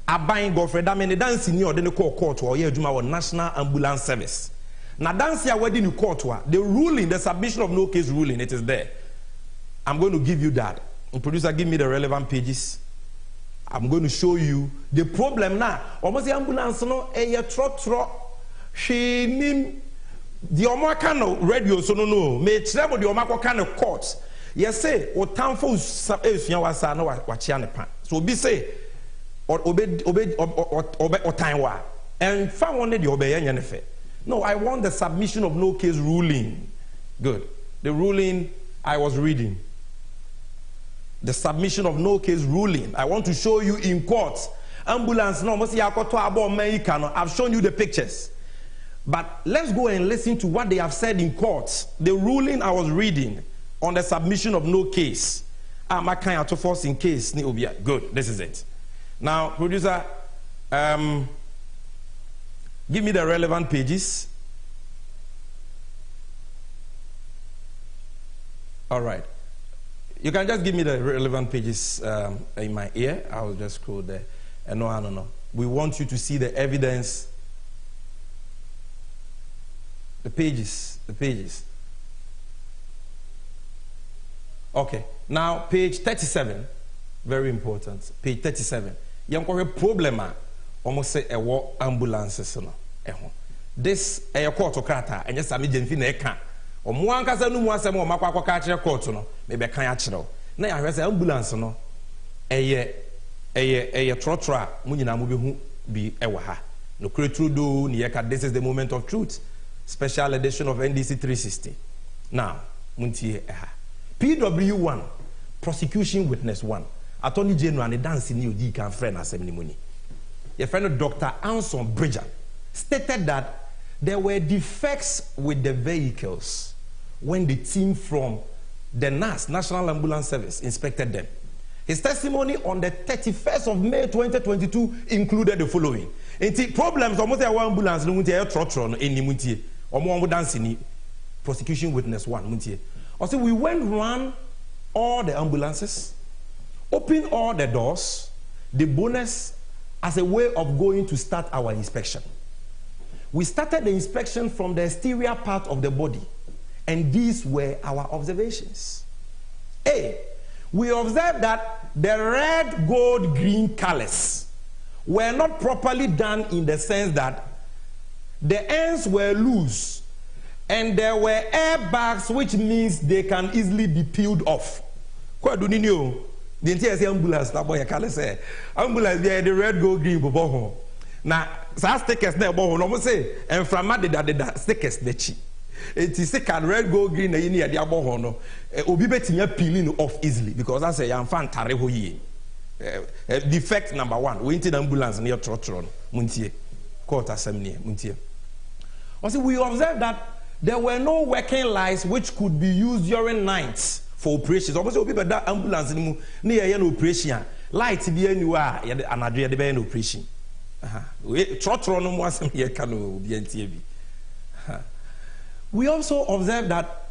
aban gofre da me ne dance ni ode ne court or ye adwuma National Ambulance Service. Na dance ya wedi ni court the ruling, the submission of no case ruling, it is there. I'm going to give you that. Producer, give me the relevant pages. I'm going to show you the problem now. Almost the ambulance no trot. She nim the omaka no radio so no me travel the omaka kind of court. Yes say o tamfo esua wasa na wachia ne pa. So be say obe time wa and found one the obeye nya ne fe. No, I want the submission of no case ruling. Good. The ruling I was reading. The submission of no case ruling. I want to show you in court. Ambulance, no, I've shown you the pictures. But let's go and listen to what they have said in court. The ruling I was reading on the submission of no case. My kind of force in case. Good, this is it. Now, producer, give me the relevant pages. All right. You can just give me the relevant pages in my ear. I'll just scroll there. No. We want you to see the evidence. The pages. Okay. Now, page 37. Very important. Page 37. You have a problem. Almost say a war ambulances. This a court crata and yes, Sammy Gyemfi ESQ. O mo ankasa no mu asem o makwa kwaka kire court no me be kan a kire na ya hwese ambulance no eye trotra mu nyina mu be hu bi ewa ha no kretrudo ni yeka. This is the moment of truth, special edition of NDC 360. Now muntie ha PW1 prosecution witness 1 Attorney General ne dance ni odi kan friend asem ni muni. Your friend Dr. Anson Bridger stated that there were defects with the vehicles when the team from the NAS, National Ambulance Service, inspected them. His testimony on the 31st of May 2022 included the following. Problems almost a ambulance no trotron any muntie or more dancing prosecution witness 1 muntie. Also, we went around all the ambulances, opened all the doors, the bonus as a way of going to start our inspection. We started the inspection from the exterior part of the body, and these were our observations. A, we observed that the red, gold, green colors were not properly done in the sense that the ends were loose and there were airbags, which means they can easily be peeled off. What do you know? The entire ambulance, ambulance, the red, gold, green, now, so stickers there, but no say, and from that stickers the cheap. It is a red, gold, green, and you the abo no. Obi betting peeling off easily because I say I'm fan tareho ye. Defect number 1, we entered ambulance near Trotron, Muntie, court assembly, Muntie. Also, we observed that there were no working lights which could be used during nights for operations. Obviously, people that ambulance near an operation, lights be anywhere, and I do the operation. We also observed that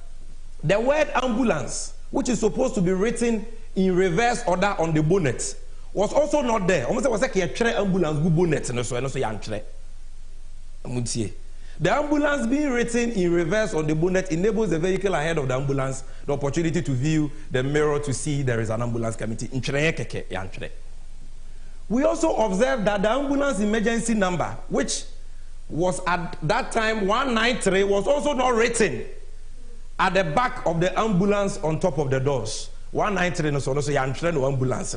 the word ambulance, which is supposed to be written in reverse order on the bonnet, was also not there. Almost was like a ambulance go bonnet and so yantre. The ambulance being written in reverse on the bonnet enables the vehicle ahead of the ambulance the opportunity to view the mirror to see there is an ambulance coming. We also observed that the ambulance emergency number, which was at that time 193, was also not written at the back of the ambulance on top of the doors. 193 no so no ambulance.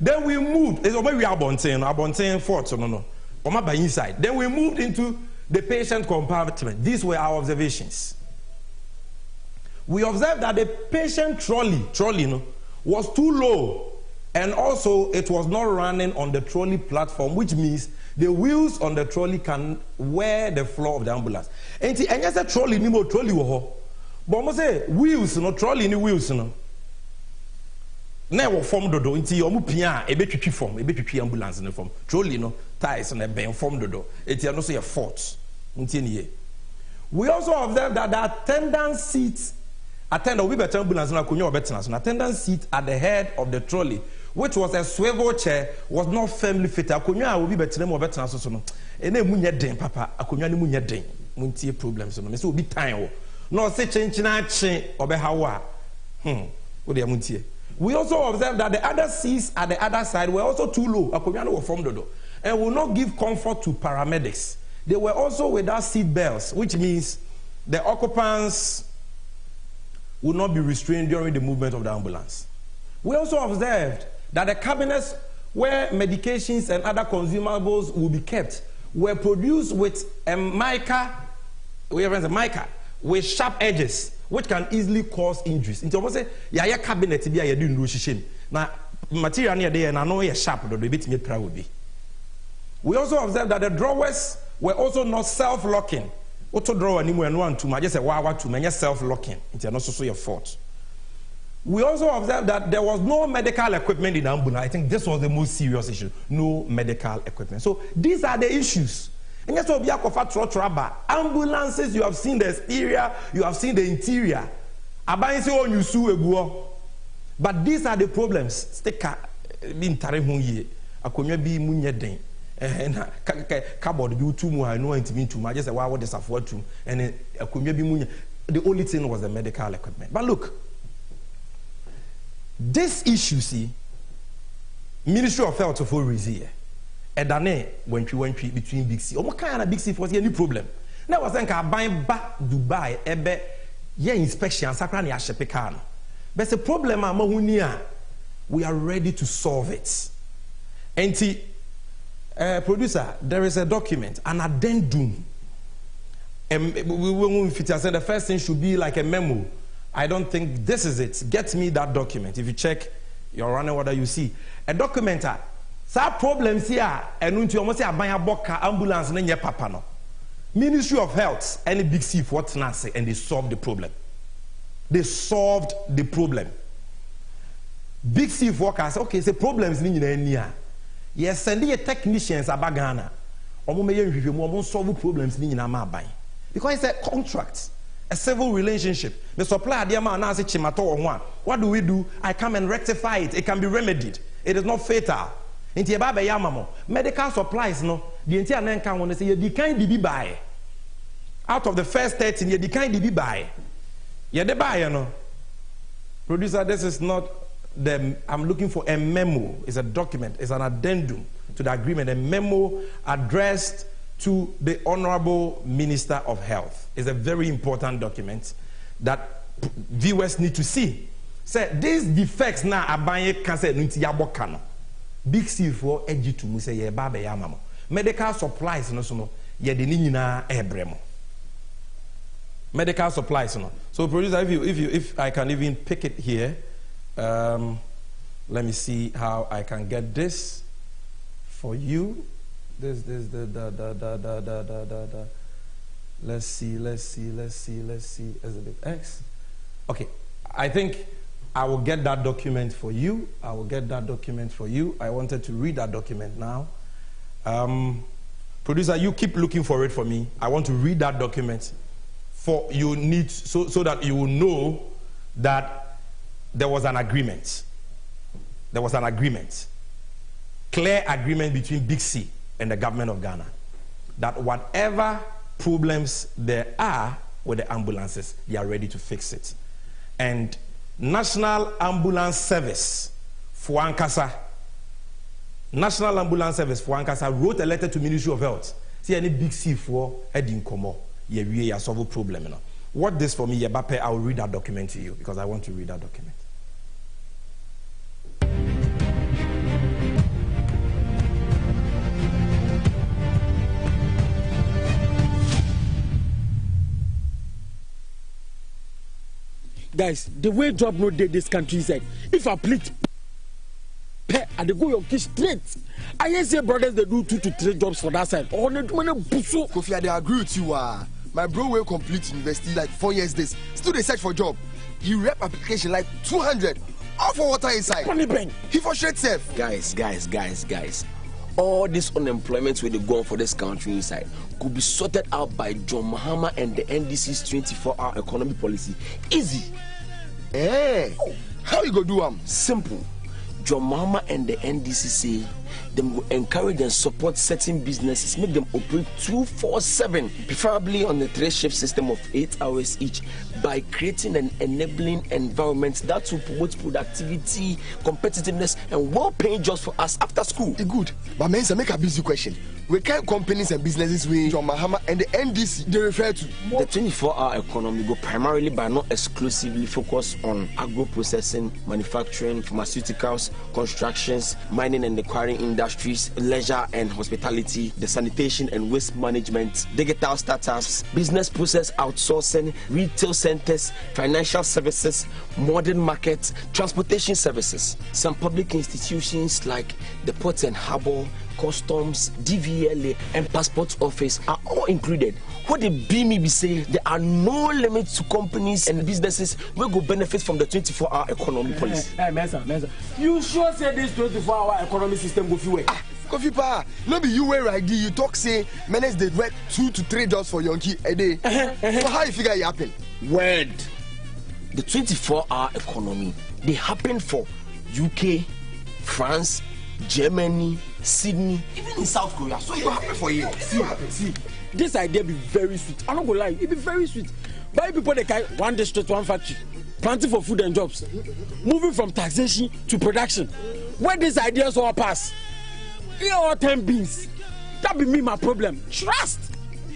Then we moved. It's we are Bonten Fort, no. By inside. Then we moved into the patient compartment. These were our observations. We observed that the patient trolley was too low, and also it was not running on the trolley platform, which means the wheels on the trolley can wear the floor of the ambulance. And yes, a trolley ni mo trolley wo. But mo say wheels no trolley ni wheels no. Na wo form dodo nti omu pia ebetwitwi form ebetwitwi ambulance no form trolley no ties na ben form dodo eti no so ye fault nti eniye. We also observed that the attendant seat will be better ambulance na konyo obetena so attendant seat at the head of the trolley, which was a swivel chair, was not firmly fitted. Konyo will be better mo obetena so no ene mu nye den papa akonyo ne mu nye den muntie problems no me say obi time wo no say chenchina che obehawa wo de muntie. We also observed that the other seats at the other side were also too low, and will not give comfort to paramedics. They were also without seat belts, which means the occupants would not be restrained during the movement of the ambulance. We also observed that the cabinets where medications and other consumables will be kept were produced with a mica with sharp edges, which can easily cause injuries. Into almost say, ya cabinet be a doing no Now, material near there and I know a sharp, the bit me proud be. We also observed that the drawers were also not self-locking. Auto drawer anymore and one to my just a wow to many self-locking. It's not so your fault. We also observed that there was no medical equipment in the ambulance. I think this was the most serious issue. No medical equipment. So these are the issues. And yes, ambulances, you have seen the exterior, you have seen the interior. But these are the problems. Sticker being tarehunye. Akonya bi munyeden. Cupboard be too much. I know it mean too much. Just what this afford to. And akonya bi munye. The only thing was the medical equipment. But look, this issue, see, Ministry of Health for reason. And then when we between Big C, what kind of Big C was any problem? Now was then buying back Dubai, ebe ye inspection, sakrani ashepekano. But the problem amahunia, we are ready to solve it. And producer, there is a document, an addendum. And the first thing should be like a memo. I don't think this is it. Get me that document. If you check your running order, you see a document. Some problems here, and you almost say a boka ambulance and papa no. Ministry of Health and Big C for what say, and they solved the problem. They solved the problem. Big C workers, okay, the problems in India. Yes, sending a technicians a bagana. Or solve problems in India. Because it's a contract, a civil relationship. The supplier, the amount now say chimato one. What do we do? I come and rectify it. It can be remedied. It is not fatal. Medical supplies, no, the entire name can want to say you can't be buy. Out of the first 13, you can't be buy. You're the buyer, no. Producer, this is not the. I'm looking for a memo. It's a document. It's an addendum to the agreement. A memo addressed to the Honorable Minister of Health. It's a very important document that viewers need to see. Say these defects now are buying cancer into yabokano. Big C for edgy to say ye baba yamamo. Medical supplies no so no ye de nyina ebremo. Medical supplies no. So producer, if I can even pick it here, let me see how I can get this for you. This let's see. X. Okay, I think I will get that document for you. I wanted to read that document now. Producer, you keep looking for it for me. I want to read that document for you need so that you will know that there was an agreement. there was an agreement, clear agreement between Big C and the government of Ghana, that whatever problems there are with the ambulances, they are ready to fix it. And National Ambulance Service for Ankasa, National Ambulance Service for Ankasa wrote a letter to Ministry of Health. See any Big C for heading Komo, we are solve a problem. What this for me, Yebape, I will read that document to you because I want to read that document. Guys, the way job no did this country said, if I plead, and they go your kids straight. I hear say brothers they do 2 to 3 jobs for that side. Oh, Kofi, I agree with you. My bro will complete university like 4 years this. Still they search for job. He rep application like 200. All for water inside. He for straight safe. Guys. All this unemployment where they go on for this country inside could be sorted out by John Mahama and the NDC's 24-hour economy policy. Easy. How you go do Simple. John Mahama and the NDC say them will encourage and support certain businesses, make them operate 24/7, preferably on the 3-shift system of 8 hours each, by creating an enabling environment that will promote productivity, competitiveness, and well-paying jobs for us after school. Good, but men make a busy question. We can't companies and businesses with John Mahama and the NDC they refer to. The 24-hour economy go primarily but not exclusively focus on agro-processing, manufacturing, pharmaceuticals, constructions, mining and acquiring industries, leisure and hospitality, the sanitation and waste management, digital startups, business process outsourcing, retail centers, financial services, modern markets, transportation services. Some public institutions like the Port and Harbour, Customs, DVLA, and Passport Office are all included. What the BME be saying, there are no limits to companies and businesses who go benefit from the 24-hour economy policy. Hey, Mensa, you sure say this 24-hour economy system go few way? Kofi Pa, no be you where right you talk say menace they work 2 to 3 jobs for Yonki a day. So how you figure it happen? Word. The 24-hour economy, they happen for UK, France, Germany, Sydney, even in South Korea. So it will happen for you. See, this idea be very sweet. I'm not gonna lie, it be very sweet. But people they carry one district, one factory, planting for food and jobs, moving from taxation to production. Where these ideas all pass, here all 10 beans. That be me my problem. Trust.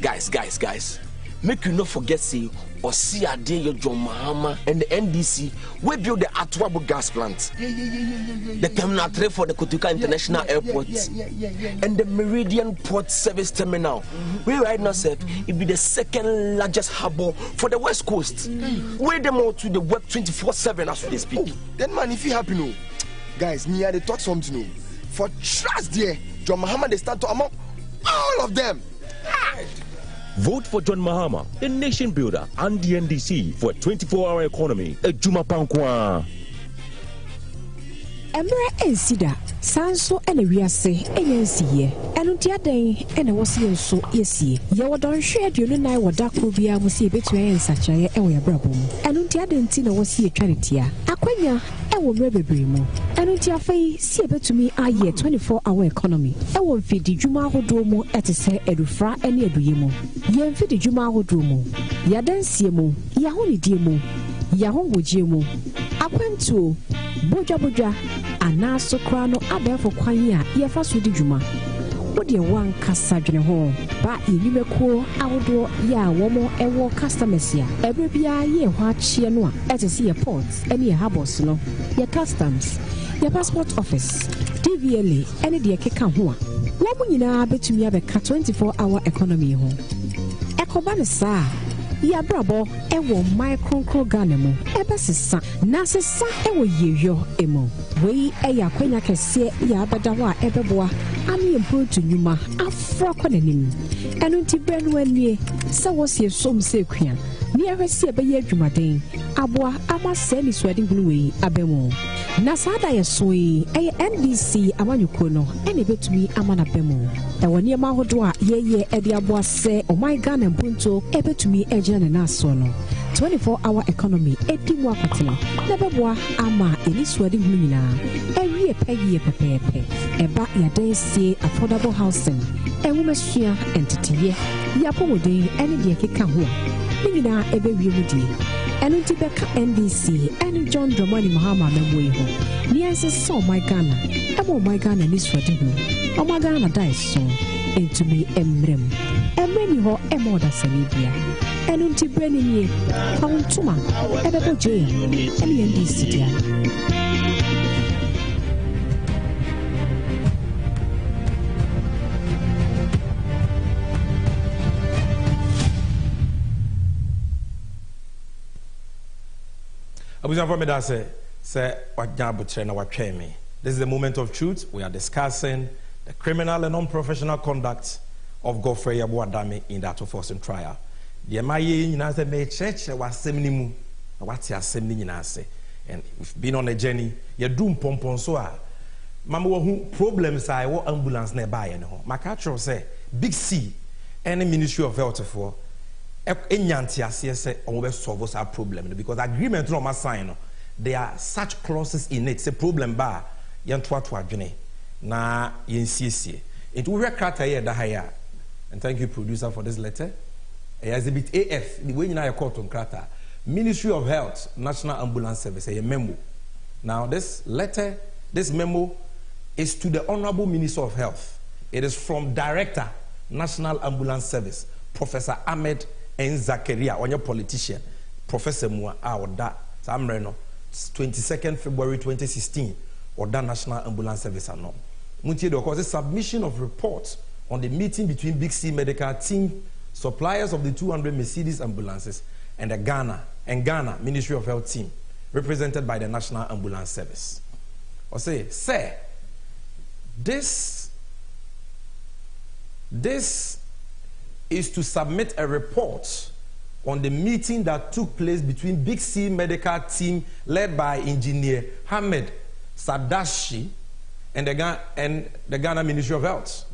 Guys. Make you not forget say or see a day your John Mahama and the NDC we build the Atwabo gas plant. The terminal 3 for the Kotuka International Airport and the Meridian Port Service Terminal. We right now said it be the 2nd largest harbor for the West Coast. Where them all to the web 24/7 as they speak. Then man, if you happy no, guys, me they talk something no. For trust there, John Mahama they start to among all of them. Vote for John Mahama, the nation builder, and the NDC for a 24-hour economy. Ejuma Pankwa. Emra Ensida, Sanso and a Riase, NNC, and Utiaday, and a Wasian so easy. Yawadon shared you and I were dark Rubia was a bit and such a area brabum. And Utiadentina was here charity. Aquania, I will rebel brimo. And Utiafe, see a bit to me, I year 24-hour economy. I will feed the Juma Hodromo at a say Edufra and Eduyemo. Yen feed the Juma Hodromo. Yadan Siemo, Yahoni Diemo, Yahon Wujemo. I went to Boja. Ana so krano abefo kwanya ye fa so di dwuma wo de wan kasa dwene ho ba enimeko awodo ya womo ewo customers ya ebe bia ye ho achie no a etese ye ports ene ye harbors no ye customs ye passport office DVLA ene de keka ho a wo mu nyina betumi abeka 24-hour economy ho ekoba ne sa ya brabo ewo micro Ghana mo ebe sesa na sesa ewo yeyo emo we eya kwenya kese ya abadawa ebeboa ami improtu nyuma afra kwanenim enu ti brenu anie se wosie som se kua ni ahwese ebe adwumaden aboa ama se ni swadi hunu we abemu na sada ye soe NDC amanyuko no ene betumi amana bemu e woni ma hodo a ye ede aboa se oh my god na mpunto e betumi ejina ne naso no 24-hour economy edimu akotena na beboa ama eni swadi hunu nyina ewie pegi pepepe eba ya densie affordable housing ewumesua entity ya pomodin ene de keka ho nyina ebe wiemudi enu ti beka NDC enu John Dramani Mahama memwe ho ni ase so my Ghana ebo my Ghana ni swadi ho o my Ghana dai so entumi emrem ho emoda sanibia enu ti breni ni pauntuma ebe boje enu NDC dia. This is the moment of truth. We are discussing the criminal and non-professional conduct of Godfrey Yabuadame in that of forcing trial. The MIA in the church was semimu. What's your semininase? And we've been on a journey. You're doing pompon so. Mama, who problems I what ambulance nearby? My catcher say Big C, any Ministry of Health for. Solve our problem because agreement no sign. There are such clauses in it. Say problem bar na yensie. It will require here the higher. And thank you, producer, for this letter. Exhibit AF, the way you know call on Krata. Ministry of Health, National Ambulance Service, a memo. Now this letter, this memo is to the Honorable Minister of Health. It is from Director, National Ambulance Service, Professor Ahmed and Zakaria, on your politician, Professor Mua, Oda, Samreno, 22nd February 2016, Oda National Ambulance Service. No. Muntie do cause a submission of reports on the meeting between Big C Medical Team, suppliers of the 200 Mercedes ambulances, and the Ghana Ministry of Health team, represented by the National Ambulance Service. Or say, sir, this is to submit a report on the meeting that took place between Big C Medical Team led by Engineer Hamed Sadashi and the Ghana Ministry of Health,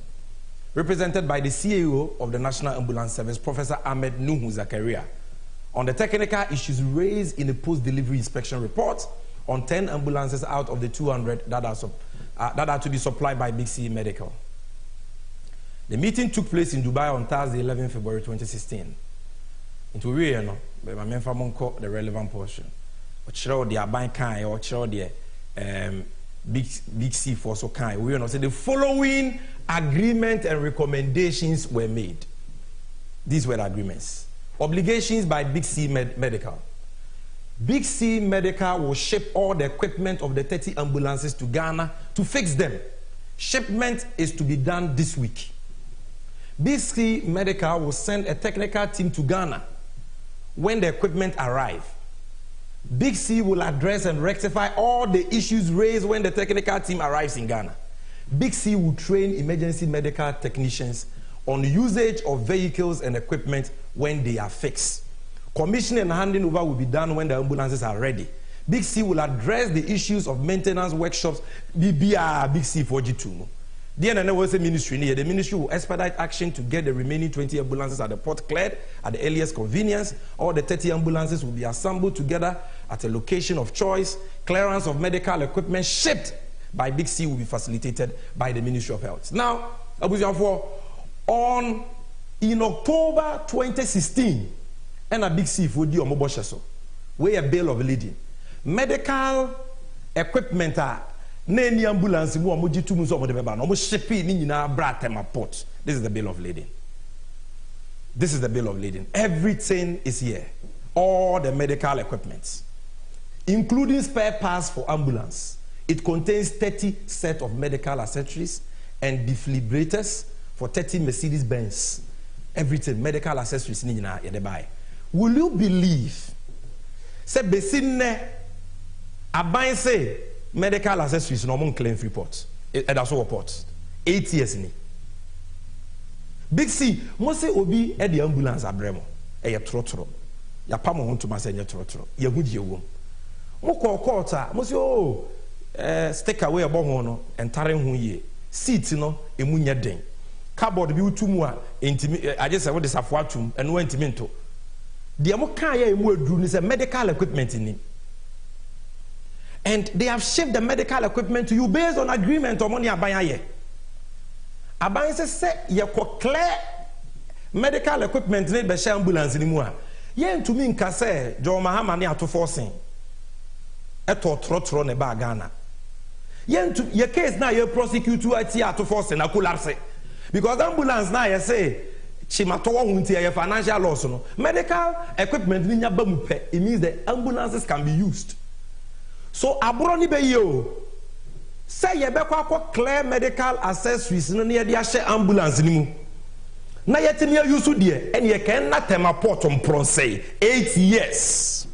represented by the CEO of the National Ambulance Service, Professor Ahmed Nuhu Zakaria, on the technical issues raised in the post-delivery inspection report on 10 ambulances out of the 200 that are to be supplied by Big C Medical. The meeting took place in Dubai on Thursday, 11 February 2016. Into we no, but my member the relevant portion. But show the bank kind or show the Big C for so kind. We know say the following agreement and recommendations were made. These were the agreements. Obligations by Big C Medical. Big C Medical will ship all the equipment of the 30 ambulances to Ghana to fix them. Shipment is to be done this week. Big C Medical will send a technical team to Ghana when the equipment arrives. Big C will address and rectify all the issues raised when the technical team arrives in Ghana. Big C will train emergency medical technicians on the usage of vehicles and equipment when they are fixed. Commissioning and handing over will be done when the ambulances are ready. Big C will address the issues of maintenance workshops. Big C for G2. The ministry will expedite action to get the remaining 20 ambulances at the port cleared at the earliest convenience. All the 30 ambulances will be assembled together at a location of choice. Clearance of medical equipment shipped by Big C will be facilitated by the Ministry of Health. Now, in October 2016, and a Big C for the Omoboshaso, where a bail of lading. Medical equipment Nany ambulance mu omo jitu mu so omo de beba no omo shipping ni nyina bra tema port. This is the bill of lading. This is the bill of lading. Everything is here. All the medical equipment, including spare parts for ambulance. It contains 30 sets of medical accessories and defibrillators for 30 Mercedes-Benz. Everything, medical accessories ni nyina ye de buy. Will you believe? Say besine aban say medical accessories no mon claim free port. That's all port. 8 years ni. Big C, mo say obi e the ambulance abremo. E ye trotro. ya pa mo honto ma se nye trotro ya hudie wom mo call court mo say oh stick away abo ho no entare ho ye seat no emu nya den cupboard bi utumu a intimi aje se wo de safo atum eno antimi nto de mo kan ya emu aduru ni se medical equipment ni. And they have shipped the medical equipment to you based on agreement or money abaye. Abaye say ye ko clear medical equipment need be share ambulance ni mu a. Ye ntumi nka say Jo Mahama ne ato forcing. Eto trotro ne ba Ghana. Ye case na ye prosecute ati ato forcing na collapse. Because ambulance na ye say chimato wo hunti ye financial loss no. Medical equipment ni nya ba mu pe. It means the ambulances can be used. So abroni be yo say ye be kwa clear medical accessories no ne ye share ambulance ni mu na yetimi use de and ye can na tema port on say 8 years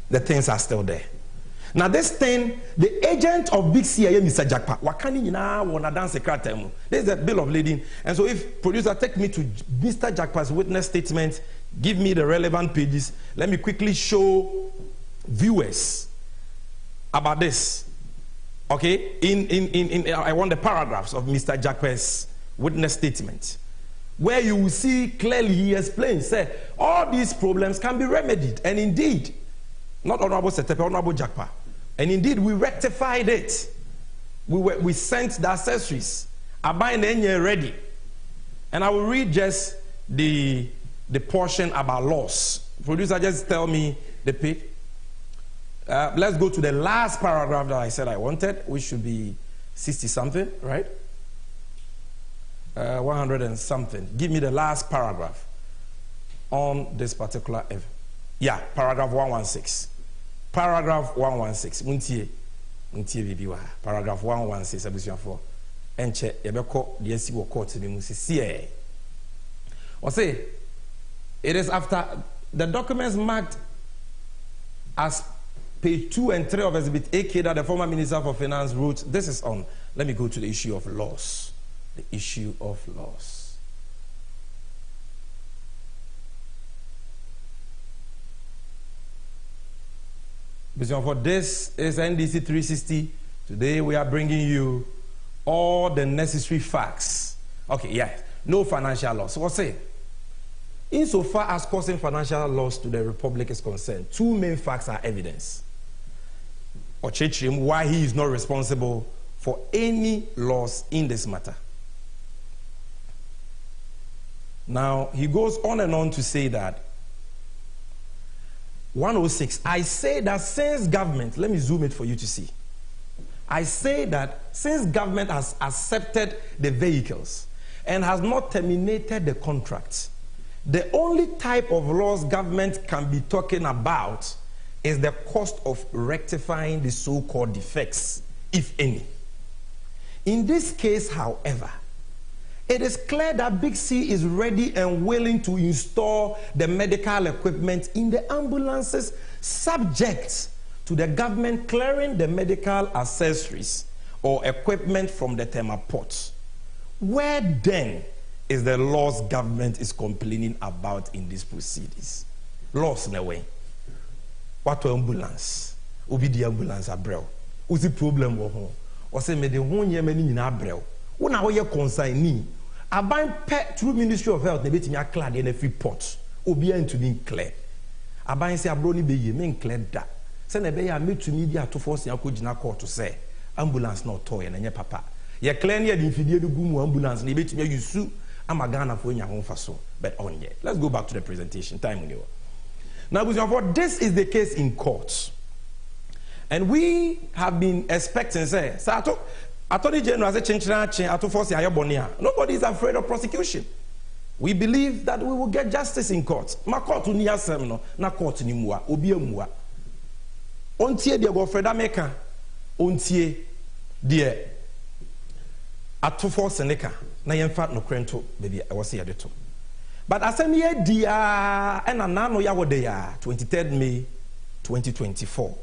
the things are still there. Now this thing the agent of Big C Mr. Jakpa wakani nyina wona dance secretary mu. This is the bill of lading, and so if producer take me to Mr. Jakpa's witness statement, give me the relevant pages, let me quickly show viewers about this. Okay, in I want the paragraphs of Mr. Jakpa's witness statement, where you will see clearly he explains, say all these problems can be remedied, and indeed, not Honorable Setepe, Honorable Jakpa, and indeed we rectified it. We sent the accessories, Abayin Enye ready, and I will read just the portion about loss. Producer, just tell me the page. Let's go to the last paragraph that I said I wanted, which should be 60 something, right? 100 and something. Give me the last paragraph on this particular event. Yeah, paragraph 116. Paragraph 116. Paragraph 116. Enche yebeko DSC wo court ni musisi. Or say it is after the documents marked as page 2 and 3 of Exhibit AK that the former Minister for Finance wrote. This is on. Let me go to the issue of loss. The issue of loss. For this is NDC 360. Today we are bringing you all the necessary facts. Okay, yeah, no financial loss. So what's it? Insofar as causing financial loss to the Republic is concerned, two main facts are evidence. Or why he is not responsible for any loss in this matter. Now, he goes on and on to say that 106, I say that since government, let me zoom it for you to see. I say that since government has accepted the vehicles and has not terminated the contract, the only type of loss government can be talking about is the cost of rectifying the so-called defects, if any. In this case, however, it is clear that Big C is ready and willing to install the medical equipment in the ambulances, subject to the government clearing the medical accessories or equipment from the thermal ports. Where then is the loss government is complaining about in these proceedings? Loss in a way. What ambulance? Obi di ambulance abrel. Uzi problem wo ho. O se me de ho nyema ni nyina abrel. Wo na wo ye consignee. Aban pe through Ministry of Health na betimi aclare de na free port. Obi antumi clear. Aban se abro ni be ye me clear da. Se na be ya metumi di atofo se akogina court say ambulance na otoye na nye papa. Ye clear ni de infidie do gu mu ambulance na betimi yusu amagana fo nya ho faso. But on ye. Let's go back to the presentation. Time we Now, this is the case in court. And we have been expecting, say, Attorney General nobody is afraid of prosecution. We believe that we will get justice in court. Ma court ni asem no, na court ni mua, obi amua. Ontie de go Freda Meka, ontie de atofo seneka, na yemfa no krento baby I was here to. But asem ye dia ena nano ya wode ya 23rd May 2024.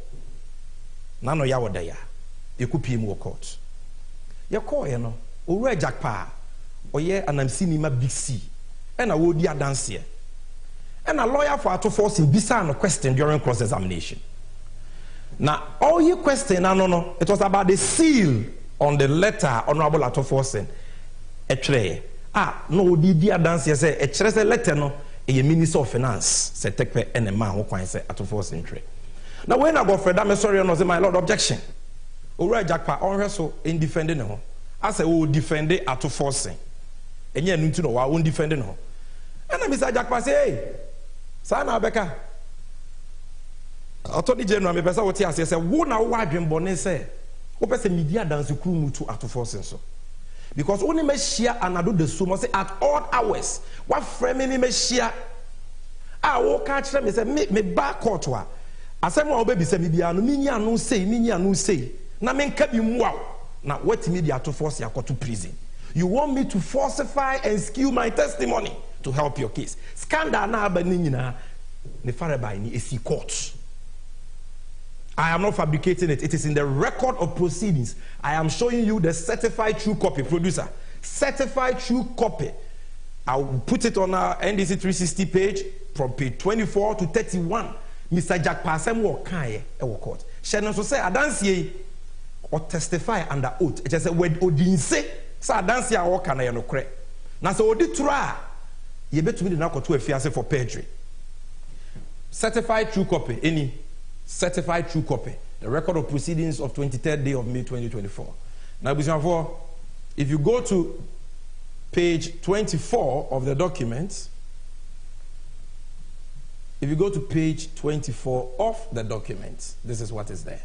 Nano ya wode ya. Yekupi mu court. Ye call ye no, owura Jakpa, oye anamsi ni ma Big C. Ena wo di adanse. and a lawyer for ato force in bisa no question during cross examination. Now all your question no it was about the seal on the letter honorable ato force no di dance say a chere letter no a minister of finance say take pe and man who kwan say ato force entry. Now when I go for that sorry no say my lord objection. Owura Jakpa on so in defending no. I say we defend ato force. Enye nu nti no wa won defending no. And Mr. Jakpa say hey sana beka Attorney General me pesa wote ase say wo na wo adwenbone say wo pesa media dance kru mutu ato force so. Because only me share anado the so say at all hours what frame me share wo ka kire me say me ba court wa asem wo be say me bia no minya no say na me nka bi mu na what media to force ya to prison. You want me to falsify and skew my testimony to help your case. Scandal na ba ni nyina ne fare by ni esi court. I am not fabricating it. It is in the record of proceedings. I am showing you the certified true copy. Producer, certified true copy. I will put it on our NDC 360 page from page 24 to 31. Mr. Jack Pasem wo kan e wo court. Shenon so say adansie or testify under oath. It just say word odinse say adansie a wo kan e no kre. Na so odi tra ye betumi de na koto afiase for perjury. Certified true copy any certified true copy, the record of proceedings of 23rd day of May 2024. Now, if you go to page 24 of the document, if you go to page 24 of the document, this is what is there.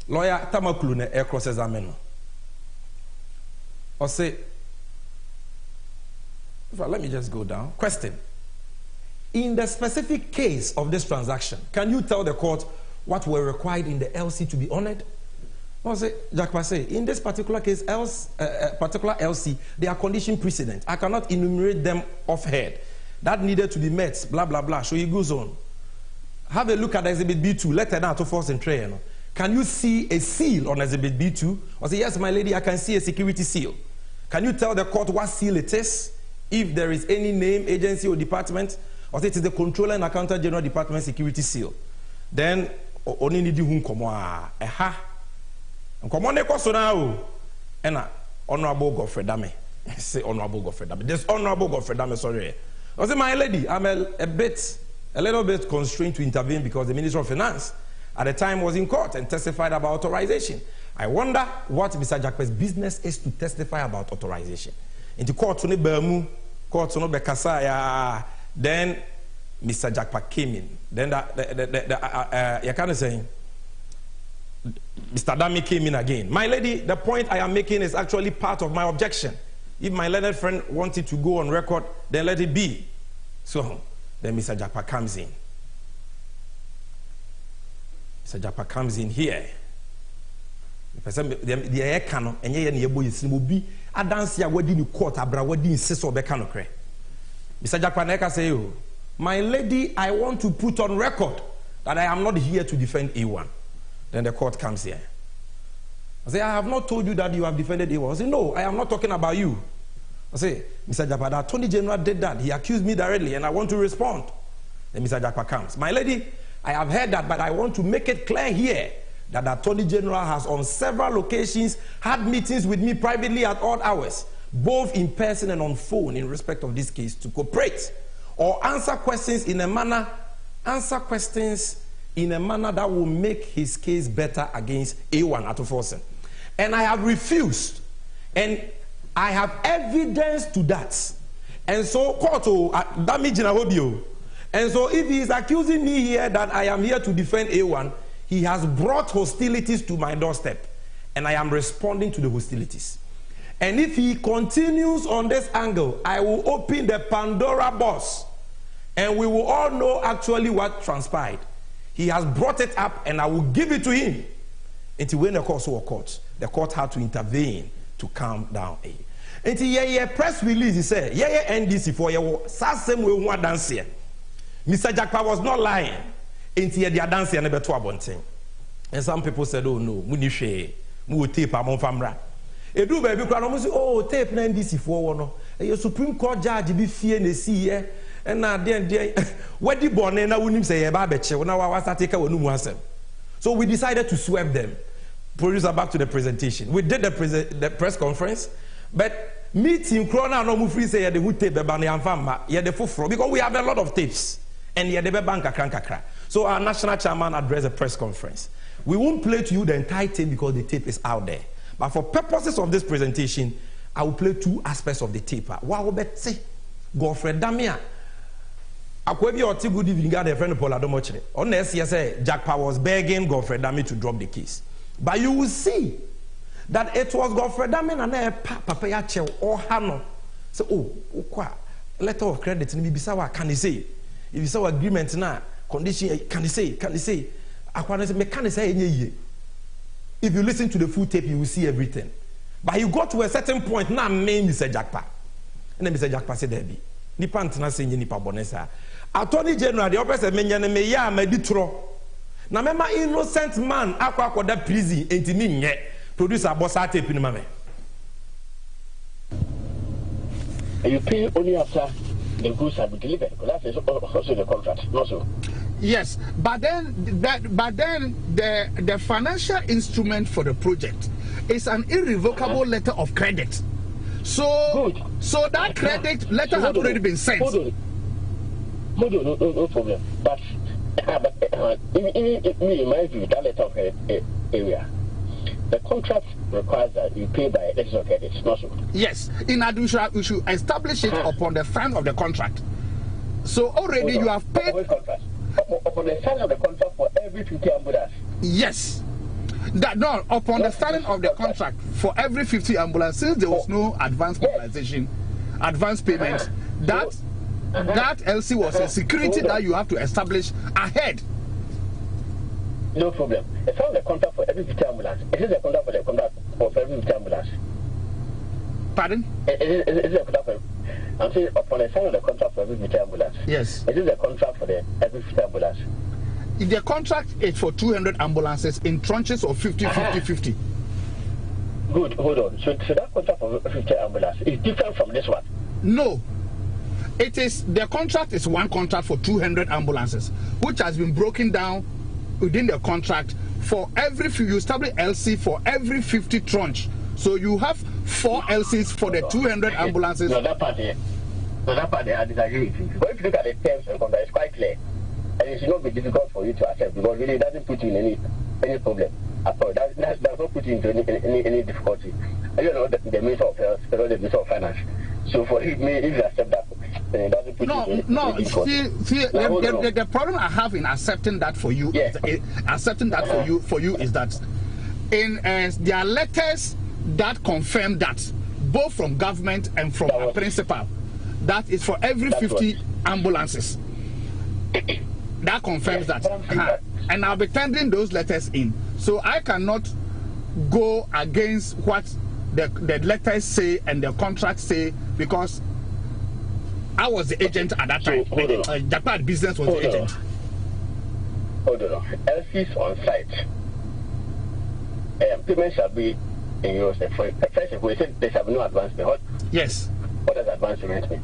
Lawyer Tamakulune air cross examiner. Or say, let me just go down. Question. In the specific case of this transaction, can you tell the court what were required in the LC to be honored? I say, Jakpa say, in this particular case, particular LC, they are condition precedent. I cannot enumerate them offhand. That needed to be met, blah, blah, blah. So he goes on. Have a look at Exhibit B2. Let her down to force and tray. Can you see a seal on Exhibit B2? I say, yes, my lady, I can see a security seal. Can you tell the court what seal it is? If there is any name, agency, or department? Or say it is the Controller and Accountant General Department security seal. Then only need you come aha. And come on, so now. And Honorable Godfrey Dame. Say Honorable Godfrey Dame. This Honorable Godfrey Dame, sorry. I say, my lady, I'm a little bit constrained to intervene because the Minister of Finance at the time was in court and testified about authorization. I wonder what Mr. Jakpa's business is to testify about authorization. In the court, then Mr. Jakpa came in. Then you can't say Mr. Dami came in again. My lady, the point I am making is actually part of my objection. If my learned friend wanted to go on record, then let it be. So then Mr. Jakpa comes in. Mr. Jakpa comes in here. The air cano and ye boy is be a dance ya wadi ni court abra wadi insist or becano cre. Mr. Jakpaneka say, oh, my lady, I want to put on record that I am not here to defend A1. Then the court comes here. I say, I have not told you that you have defended A1. I say, no, I am not talking about you. I say, Mr. Jakpa, the Attorney General did that. He accused me directly and I want to respond. Then Mr. Jakpa comes. My lady, I have heard that, but I want to make it clear here that the Attorney General has on several occasions had meetings with me privately at all hours, both in person and on phone in respect of this case to cooperate or answer questions in a manner that will make his case better against A1 Atoforsen. And I have refused. And I have evidence to that. And so, and so if he is accusing me here that I am here to defend A1, he has brought hostilities to my doorstep. And I am responding to the hostilities. And if he continues on this angle, I will open the Pandora box. And we will all know actually what transpired. He has brought it up and I will give it to him. Until when the court had to intervene to calm down. Until press release, he said, NDC for your same way one dance here. Mr. Jakpa was not lying. Until they are dancing never to a and some people said, oh no, we need tape among famra. A do baby crowd almost oh tape NDC for one. A Supreme Court judge be fear and see and now dear what the born and I wouldn't say about beche when I was at take a so we decided to sweep them. Producer, back to the presentation. We did the press conference, but meeting Corona no free say the who tape the banner and fama, the full because we have a lot of tapes and the bank crank. So our national chairman addressed a press conference. We won't play to you the entire tape because the tape is out there. But for purposes of this presentation, I will play two aspects of the tape. Wow, bet say, Godfrey Damia. Akwebi or good evening, got a friend Paul Adomochre. On the SCSA, Jack Power was begging Godfrey Damia to drop the case. But you will see that it was Godfrey Damia and a Papa Yache or Hano. So, oh, letter of credit, and Bisawa, can he say? If you saw agreement now, condition, can he say? Can he say? If you listen to the full tape, you will see everything. But you got to a certain point, now name Mr. Jackpa. And then Mr. Jackpa said, Debbie, Nipa Ntana saying Nipa Bonesa. Attorney General, the officer mentioned me ya meditro. Na mema innocent man akwa that prison enti mi nye producer bossa tape ni mame. You pay only after the goods have been delivered. That is also the contract, not so. Yes, but then the financial instrument for the project is an irrevocable letter of credit. So that credit letter has already been sent. Hold on, no problem. But in my view, that letter of area, the contract requires that you pay by letter of credit, not so. Yes, in addition, we should establish it upon the sign of the contract. So already you have paid. Upon the signing of the contract for every 50 ambulance. Yes. Upon the signing of the contract for every 50 ambulance, since there was no advance mobilization, advance payment, that LC was a security that you have to establish ahead. No problem. It's on the contract for every 50 ambulance. It is a contract for the contract for every 50 ambulance. Pardon? It is a contract for. I'm saying upon the signing of the contract for every 50 ambulance. Yes. It is a contract for the every 50 ambulance. The contract is for 200 ambulances in tranches of 50. Good, hold on. So that contract for 50 ambulances is different from this one? No. It is, the contract is one contract for 200 ambulances, which has been broken down within the contract for every, you establish LC for every 50 tranche. So you have 4 LCs for the 200 ambulances. No, that part I disagree with you. But if you look at the terms and contract, it's quite clear. And it should not be difficult for you to accept because really it doesn't put you in any problem at all. That does not put you into any difficulty. I don't know the Minister of Health, the Minister of Finance. So for me, if you accept that, then it doesn't put you in any difficulty. The problem I have in accepting that for you, is that in there are letters that confirm that both from government and from our principal, that is for every 50 ambulances. That confirms that. And I'll be tendering those letters in. So I cannot go against what the letters say and the contracts say because I was the agent at that time. Japan Business was the agent. Hold on. LCs on site. Payment shall be in euros. First, we said there shall be no advance payment. Yes. What does advance payment mean?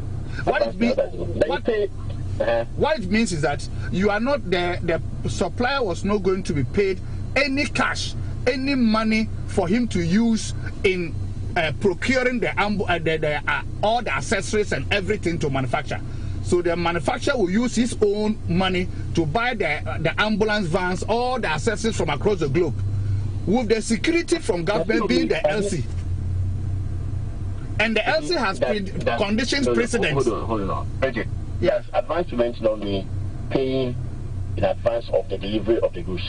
What it means is that you are not the supplier was not going to be paid any cash, any money for him to use in procuring all the accessories and everything to manufacture. So the manufacturer will use his own money to buy the ambulance vans, all the accessories from across the globe, with the security from government being the LC. And the LC has conditions precedent. Hold on. Yes, advance payment don't mean paying in advance of the delivery of the goods.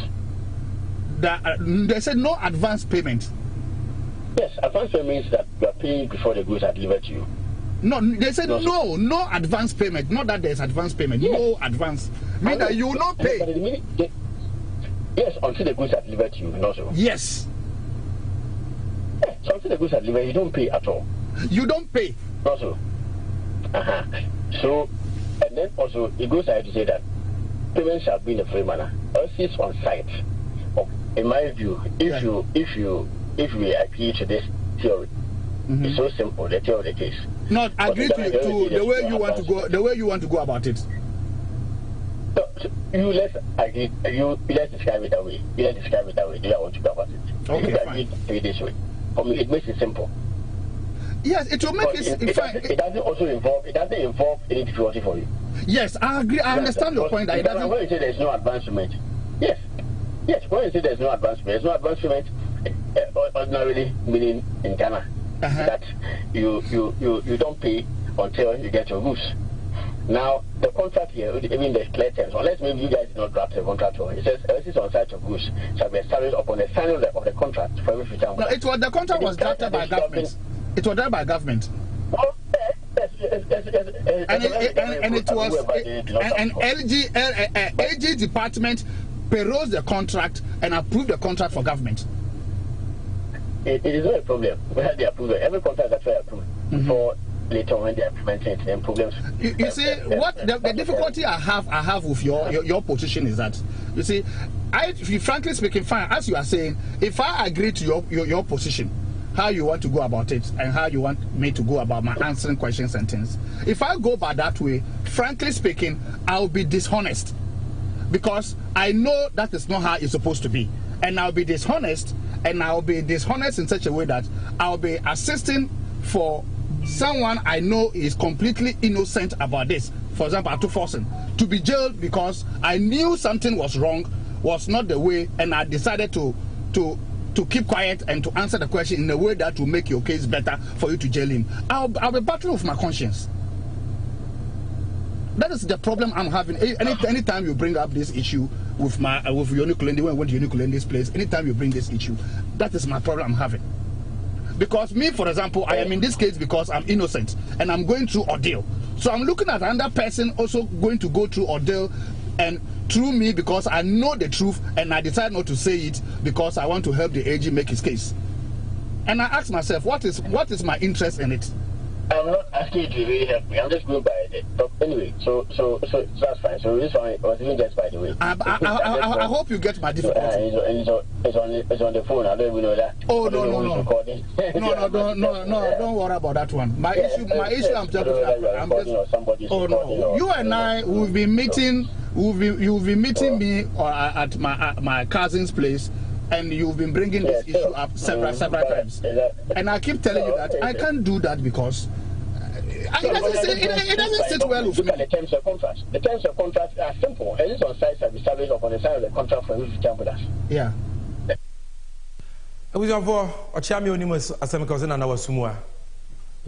They said no advance payment. Yes, advance payment means that you are paying before the goods are delivered to you. No, they said no advance payment. Not that there's advance payment. Yes. No advance. Mean that you will not pay. Yes, until the goods are delivered to you. Not so. Yes. Yes, so until the goods are delivered, you don't pay at all. You don't pay. Not so. So, and then also it goes ahead to say that payment shall be in a free manner. LCs on site. In my view, if we agree to this theory, It's so simple. That's all it is. Not agree to the way you want to go. The way you want to go about it. So let's agree. Let's describe it that way. Let's describe it that way. Do you want to go about it? Okay, fine. Agree this way. For me, it makes it simple. Yes, it will make it doesn't also involve. It doesn't involve any difficulty for you. Yes, I agree. I understand your point. When you say there's no advancement, yes. When you say there's no advancement, ordinarily meaning in Ghana that you don't pay until you get your goods. Now the contract here, even the clear terms, unless maybe you guys did not draft the contract, it says everything on site of goods shall be established upon the signing of the contract for every future. No, the contract was drafted by government. It was done by government. Well, and it was an AG department perused the contract and approved the contract for government. It is not a problem. We had the approval. Every contract that's approved before later when they implement it, then problems. You see, what the difficulty I have with your position is that, you see, frankly speaking, fine, as you are saying, if I agree to your position, how you want to go about it and how you want me to go about my answering questions and things, if I go by that way, frankly speaking, I'll be dishonest, because I know that is not how it's supposed to be, and I'll be dishonest in such a way that I'll be assisting for someone I know is completely innocent about this. For example, Atufosin to be jailed because I knew something was wrong, was not the way, and I decided to keep quiet and to answer the question in a way that will make your case better for you to jail him. I'll be battling with my conscience. That is the problem I'm having. Anytime you bring up this issue with Yoni Kulendi, when I went to Yoni Kulendi's place, anytime you bring this issue, that is my problem I'm having. Because me, for example, I am in this case because I'm innocent and I'm going through ordeal. So I'm looking at another person also going to go through ordeal and through me, because I know the truth and I decide not to say it because I want to help the AG make his case. And I ask myself, what is my interest in it? I'm not asking you to really help me. I'm just going by it. Anyway, so that's fine. So this one was even just by the way. I hope you get my difficulty. It's on the phone. I don't even know that. Oh no. Don't worry about that one. My issue. I'm just. Oh no. You and I will be meeting. You'll be meeting me at my cousin's place, and you've been bringing this issue up several times. And I keep telling you that I can't do that because it doesn't sit well with me. The terms of contract. The terms of contract are simple. It is on site shall be established upon the sign of the contract for every future with us. Yeah. We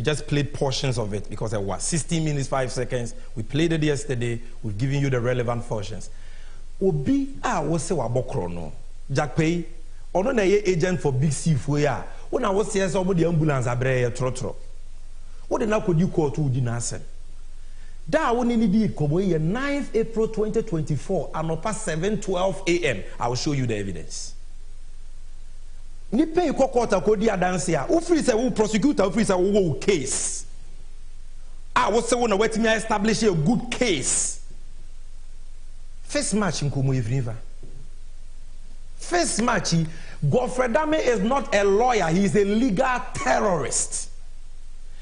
just played portions of it because it was 16 minutes, 5 seconds. We played it yesterday. We've given you the relevant portions. Obi was say wabokrono. Jack Pay, or no agent for Big C for ya. When I was here, somebody ambulance abre trotro. What the now could you call to Dinasen? That one need be 9th April 2024 and past 7:12 a.m. I will show you the evidence. Ni pay court kodi adansia. Ufri say who prosecutor ufri say who case. I was say when wait me establish a good case. First match in Kumu Evniva. First match, Godfrey Dame is not a lawyer, he is a legal terrorist.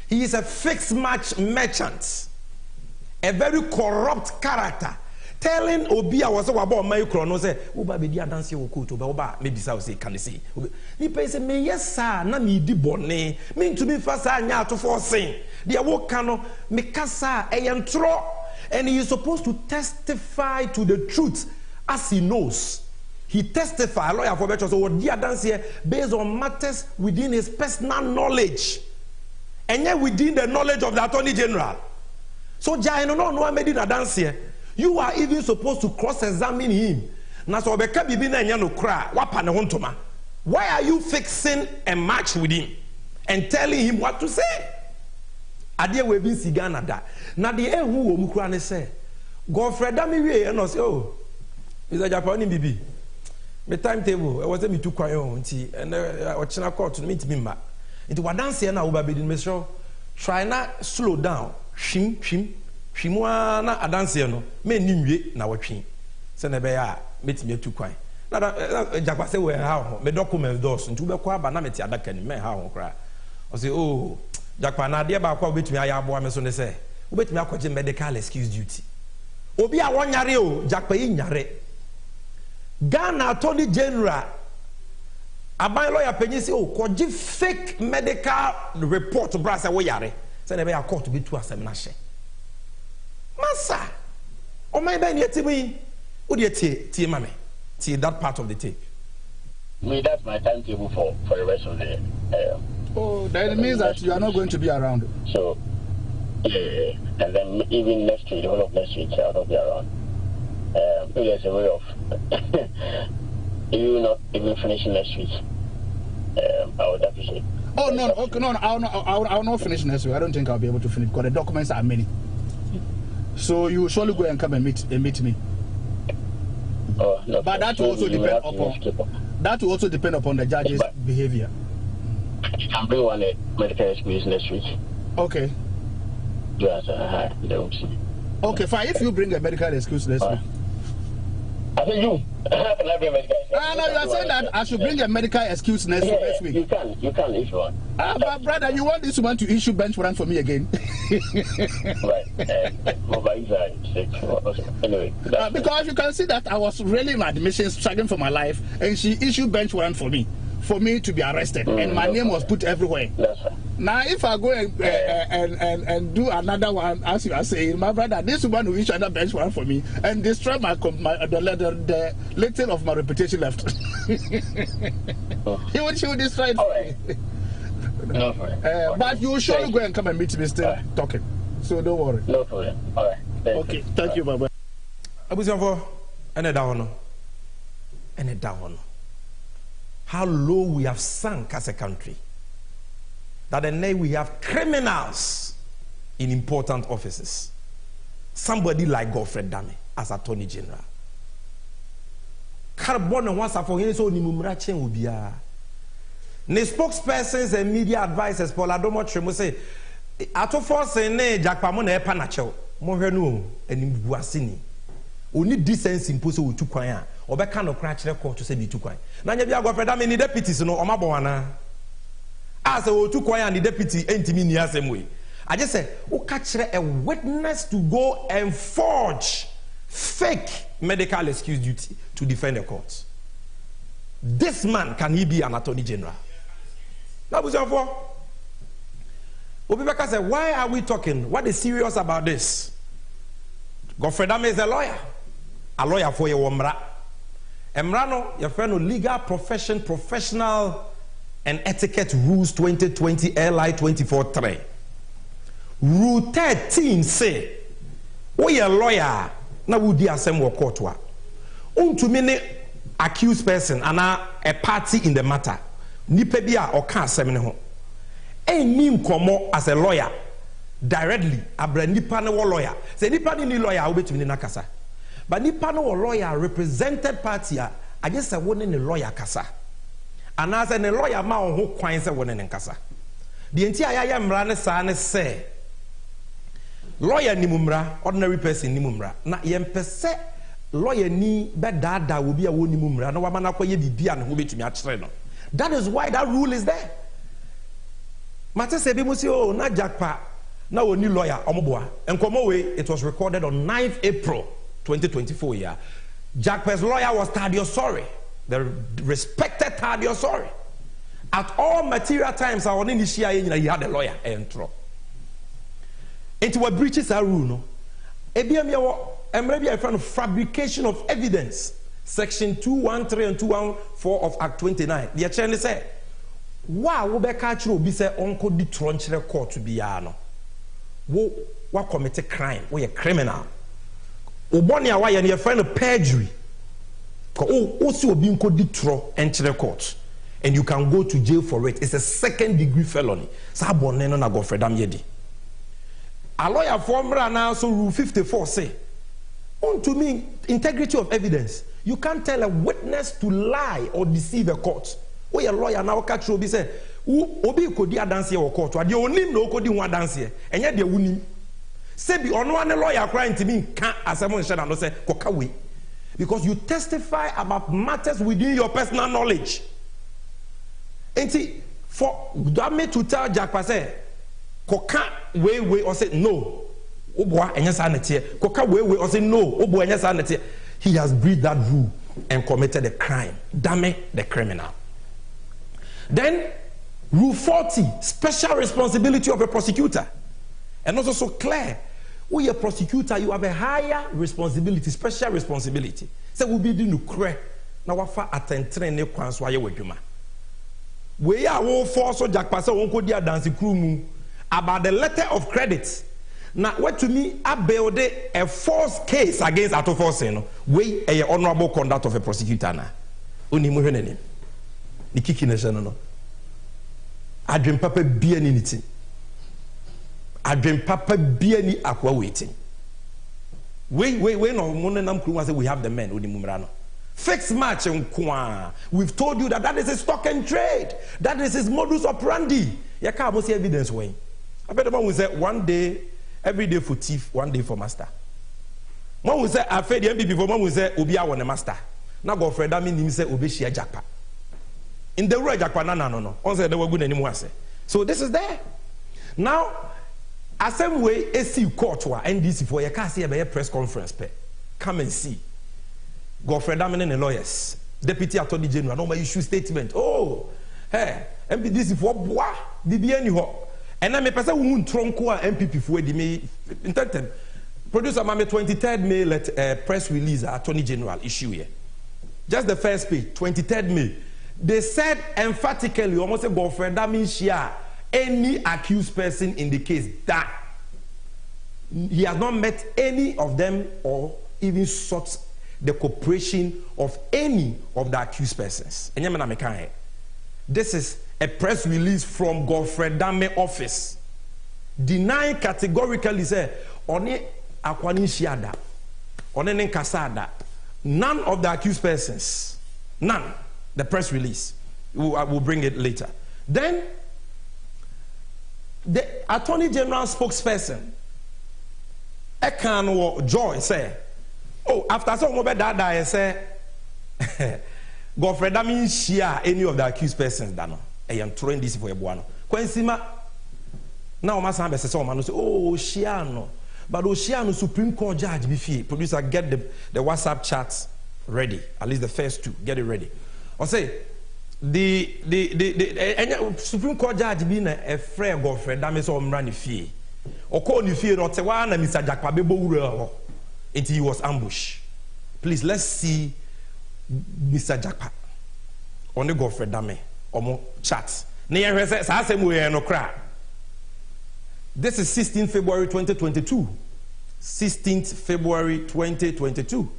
He is a fixed match merchant, a very corrupt character. Telling Obia was about my chrono say, Uba be dia dance your coat, Oba, maybe so say, can you see? He pays me, yes, sir, na me di bonne, mean to be fast, I to forcing. The awokano, Mikasa, a yantro, and he is supposed to testify to the truth as he knows. He testified, lawyer for better, so dear dance here, based on matters within his personal knowledge, and yet within the knowledge of the Attorney General. So, Jai, no, made in a dance here. You are even supposed to cross-examine him. Why are you fixing a match with him and telling him what to say? Adia we be sigana da. Na the who omukra ne say, Godfrey Dame we and say, oh, is a Japanese bibi. The timetable, I was me too quiet and Ochina court to meet me. It was dance here now over bidding Mr. Try not slow down. Shimwana adanse no me nimwe na watwe se na be ya metime tu kwan na jakwa se we ha ho me document dos ntu be kwa ba na meti adaka ni me ha ho kra I say, oh, Japan, I dear about which me I am one so they say, wait me a medical excuse duty. Obi a one yare o, Japan yare. Ghana Attorney General, aban lawyer penny say, oh, kwaji fake medical report to brass away yare. Say never a court to be 2 assemnashe. Massa, oh my ben yet me, would you tea mammy? See that part of the tape. Me, that's my timetable for the rest of the. Oh, that means that you are not going to be around. So, yeah, and then even next week, the whole of next week, I'll not be around. If there's a way of you not even finishing next week, I would appreciate. Oh no, okay, no, I'll not finish next week. I don't think I'll be able to finish because the documents are many. So you will surely go and come and meet me. Oh, no, but that will also depend upon the judge's behavior. You can bring one medical excuse next week. Okay. Yes, okay, fine. If you bring a medical excuse next week. I said you. Can I bring a medical excuse? No, you are saying that I should bring a medical excuse next week. You can if you want. But brother, you want this woman to issue bench warrant for me again? Right. Anyway. Because you can see that I was really in admission, struggling for my life, and she issued bench warrant for me to be arrested, and my name was put everywhere. That's right. Now, if I go and do another one, as you are saying, my brother, this woman will issue another bench warrant for me and destroy the little of my reputation left. She will destroy it. All right. No problem. But you will surely go and come and meet me still talking. So don't worry. No problem. All right. Okay. Thank you, Baba. Abusafo, ene down. How low we have sunk as a country. That now we have criminals in important offices. Somebody like Godfred Dame as Attorney General. Carbon once for him so ni mumrache ubia. Ne spokespersons and media advisors Paul Adomo Tremo say ato force ne jakpamo na epa na chew. Mo hwe no animbuasini. Oni decency impose o tukwan a obeka no kra kire court to say bi tukwan. Na nya bia Godfred Dame ni deputies no omabo wana. As a tukwan and the deputy entimi ni asem we. I just say o ka kire a witness to go and forge fake medical excuse duty to defend the court. This man, can he be an attorney general? Now, Obibeka said, why are we talking? What is serious about this? Godfred Dame is a lawyer for your Emra. Emrano, your friend, legal profession, professional and etiquette rules 2020 LI 24-3. Rule 13 say, we a lawyer, now we do assemble court. To many accused person and a party in the matter. Nipe bia or can assemble ho. Nim komo as a lawyer directly. Abra nipa no lawyer. Say nipa ni lawyer obetumi na kasa. But nipa no lawyer represented party I just say one in the lawyer kasa. And as a lawyer ma on ho kwan say one in kasa. The entire aya mra ne sa ne say lawyer ni mumra, ordinary person ni mumra. Na yempese lawyer ni be dada will be a woni mumra na wama na koye bibia ne ho betumi a kire no. That is why that rule is there. Mate se bi musi o na jakpa na woni lawyer omoboa. Enkomo we it was recorded on 9th April 2024 year. Jakpa's lawyer was Tadio Sorry, the respected Tadio Sorry. At all material times I want initiate he had a lawyer entro. Into what breaches our rule no. Ebiam yawo emre bi a friend of fabrication of evidence. Section 213 and 214 of Act 29. The attorney say, "Wa wo be ka kire obi say onko di tronchire court to biya no. Wo commit a crime, wo a criminal. Oboni a wa ye friend of perjury. Ko o si obi nko di tro enchire court, and you can go to jail for it. It's a second-degree felony. Sa bonne no na Godfred Dame yedi. A lawyer formula now so rule 54 say, to me integrity of evidence. You can't tell a witness to lie or deceive a court. We a lawyer now catch obi say, obi kodi adanse or court. Ade onim no kodi hu adanse. Enye de wunim. Say be ono ane lawyer crying to me can asemo nshada no say koka we. Because you testify about matters within your personal knowledge. Enti For Dame to tell Jackpa say, Koka way or say no. Oboa enya sanity. Koka way or say no. Oboa enya sanity. He has breached that rule and committed a crime. Dame the criminal. Then Rule 40, special responsibility of a prosecutor. And also so clear. We a prosecutor, you have a higher responsibility, special responsibility. So we'll be doing the now wafa attention ne kwanso aye wadwuma. We are all force Jackpa say won ko dia dance crew mu about the letter of credit. Now what to me I build a false case against Atofose no. We a honorable conduct of a prosecutor na. Oni mu hwenene. Ni kiki ne se no. Adwen papa bia ni niti. Adwen papa bia ni akwa waiting. We no mo nam crew say we have the men oni mu mra no. Fixed match nkwa. We've told you that is a stock and trade. That is his modus operandi. You can't see evidence way. I bet the man will say one day, every day for thief, one day for master. One will say I fed the MPP for one will say Obi a master. Now go Fred that mean say Obi share Jackpa. In the rule Jackpa no. On say they were good anymore say. So this is there. Now, a same way AC court or NDC for you can't see a press conference pay. Come and see. Godfred Damene and lawyers, Deputy Attorney General, no issue statement. Oh, hey, MPDC for bois, DBN ho. And I may person who tronko MPP for the May intended. Producer Mame 23rd May let press release Attorney General issue here. Just the first page, 23rd May. They said emphatically, almost a Godfred Damene share any accused person in the case that he has not met any of them or even sought the cooperation of any of the accused persons. This is a press release from Godfred Dame office denying categorically say oni akwani shiada oni nkasada none of the accused persons, none. The press release I will bring it later. Then the Attorney General spokesperson Ekan Joy say, oh, after some moment that I say, Godfred Damene share any of the accused persons. Dano, I am throwing this for a buano. Kwensima now, my son says, oh, Shiano, but Oshiano Supreme Court judge before producer get the WhatsApp chats ready. At least the first two, get it ready. Or say the Supreme Court judge being a fair Godfred Damene so running fee. Or call you fear not one and Mr. Jackpa Bebo. Until he was ambushed. Please, let's see Mr. Jackpa on the Godfred Dame or chat. This is 16th February 2022. 16th February 2022.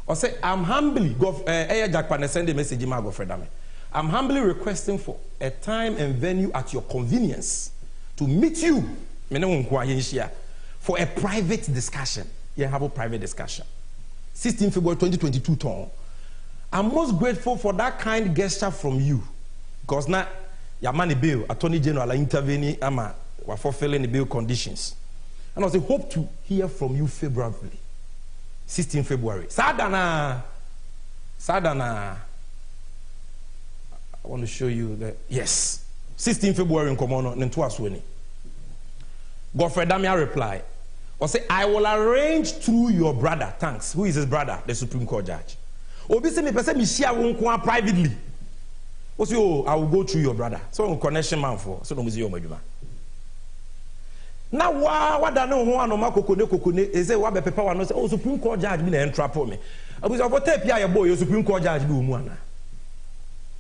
I say, I'm humbly, Jackpa send a message to Godfred Dame. I'm humbly requesting for a time and venue at your convenience to meet you for a private discussion. You have a private discussion. 16 February 2022 ton. I'm most grateful for that kind gesture from you. Because now, your money bill, Attorney General intervening, we're fulfilling the bill conditions. And I say, hope to hear from you favorably. 16 February. Sadana. I want to show you that. Yes. 16 February in Komono, Nentuasweni. Godfred Dame reply. Or say, I will arrange through your brother. Thanks. Who is his brother? The Supreme Court judge. Obviously, me person me share one privately. Or say, oh, I will go through your brother. So connection man for. So no museum majuma. Now what I know who no makokone is say what be paper one say oh Supreme Court judge be na entrap me. Abuso for tape ya boy your Supreme Court judge be omu ana.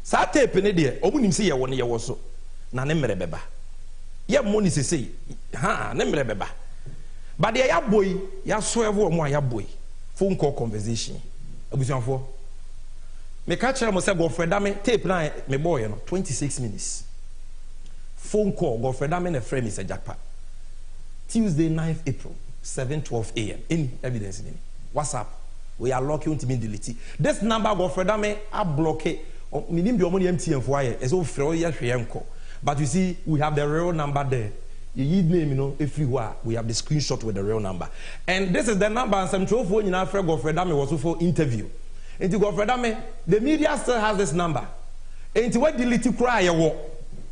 Sa tape ne de omunim say ye won ye wo so. Na ne mere beba. Ye money say ha ne mere beba. But the ya boy, ya swear mo ya boy. Phone call conversation. Abusianfo. Me catch them say Godfred Dame tape na me boy no 26 minutes. Phone call Godfred Dame na friend Mr. Jackpa. Tuesday 9th April 7:12 a.m. Any evidence in it? WhatsApp. We are locking to me delete. This number Godfred Dame I block it. Minim the money MTN for it. It's all free call. But you see we have the real number there. You name, you know, everywhere we have the screenshot with the real number. And this is the number and some 12 in Africa Godfred Dame was for interview. And to Godfred Dame, the media still has this number. And to what delete cry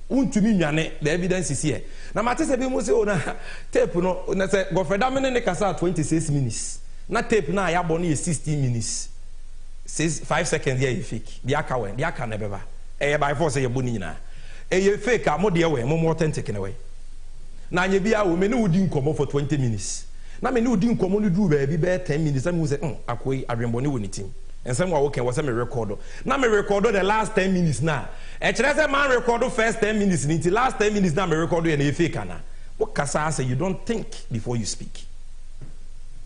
untumi nwane the evidence is here na mate se bi mo se ona tape no na se gofreda me ne kasa 26 minutes na tape na ya bɔ no 16 minutes 5 seconds here fake the aka when the aka na beba by force ye bɔ ni nyina fake a mo de we mo authentic ne we na anye bia wo me ne wodi nkomo for 20 minutes na me ne wodi nkomo no du ba bi be 10 minutes am wo say akoi adwenbɔ ne wo ni tim ensem wa wo ken wo say me record na me record the last 10 minutes na e kire say man record first 10 minutes until last 10 minutes na me record e na fake ana what kasa say you don't think before you speak.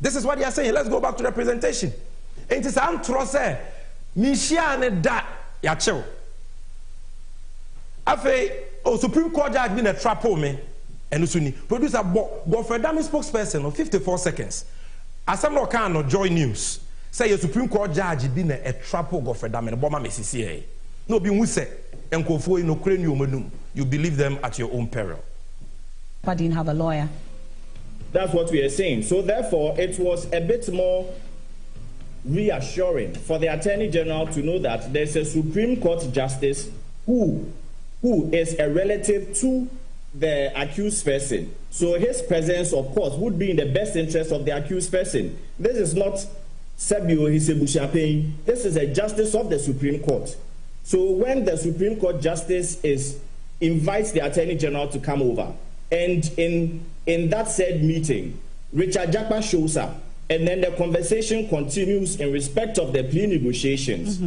This is what they are saying. Let's go back to the presentation. It is am trust say me share ne da ya chew afei Supreme Court judge been a trap me and usuni producer go for dami spokesperson of 54 seconds asem no kan no Joy News say your Supreme Court judge been a trap go for dami no boma mesisi e no bi hu say enkofo no kure ni omanum you believe them at your own peril. But didn't have a lawyer. That's what we are saying. So therefore it was a bit more reassuring for the Attorney General to know that there's a Supreme Court justice who is a relative to the accused person. So his presence, of course, would be in the best interest of the accused person. This is not Sebio Hisebushapeng. This is a justice of the Supreme Court. So when the Supreme Court justice invites the Attorney General to come over, and in that said meeting, Richard Jakpa shows up, and then the conversation continues in respect of the plea negotiations,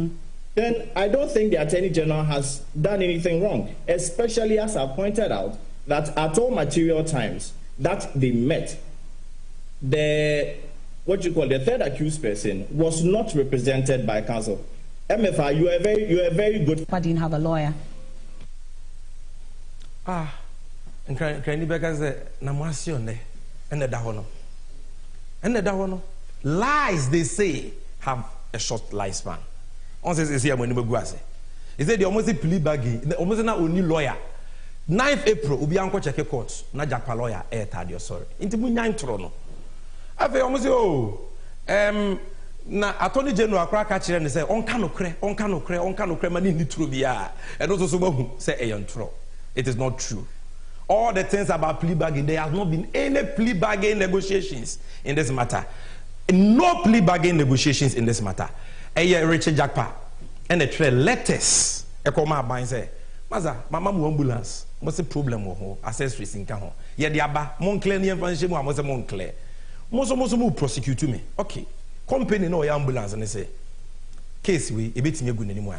then I don't think the Attorney General has done anything wrong, especially as I pointed out that at all material times that they met, the third accused person was not represented by counsel. MFI, you are very good. But didn't have a lawyer. And can you say Namasione and the Dahono? And the Dahono lies they say have a short lifespan. On says is here when you go say. He said the almost plea bagging, almost not only lawyer. 9th April, Ubi Uncle check a court, na Japa lawyer, Tadio, sorry. Into Munyan Trono. I feel almost na Attorney General crack catcher and say, on cano cre, money need to be and also so say a tro. It is not true. All the things about plea bargaining, there has not been any plea bargaining negotiations in this matter. No plea bargaining negotiations in this matter. Richard Jakpa and the trail letters. Ekoma ban say, Maza, mama mu ambulance. What's the problem with her? Accessories in Kaho. Yeah, the Abba, Moncler, the information was a Moncler. Most prosecute me. Okay. Company no ambulance and they say, case we, a bit me good anymore.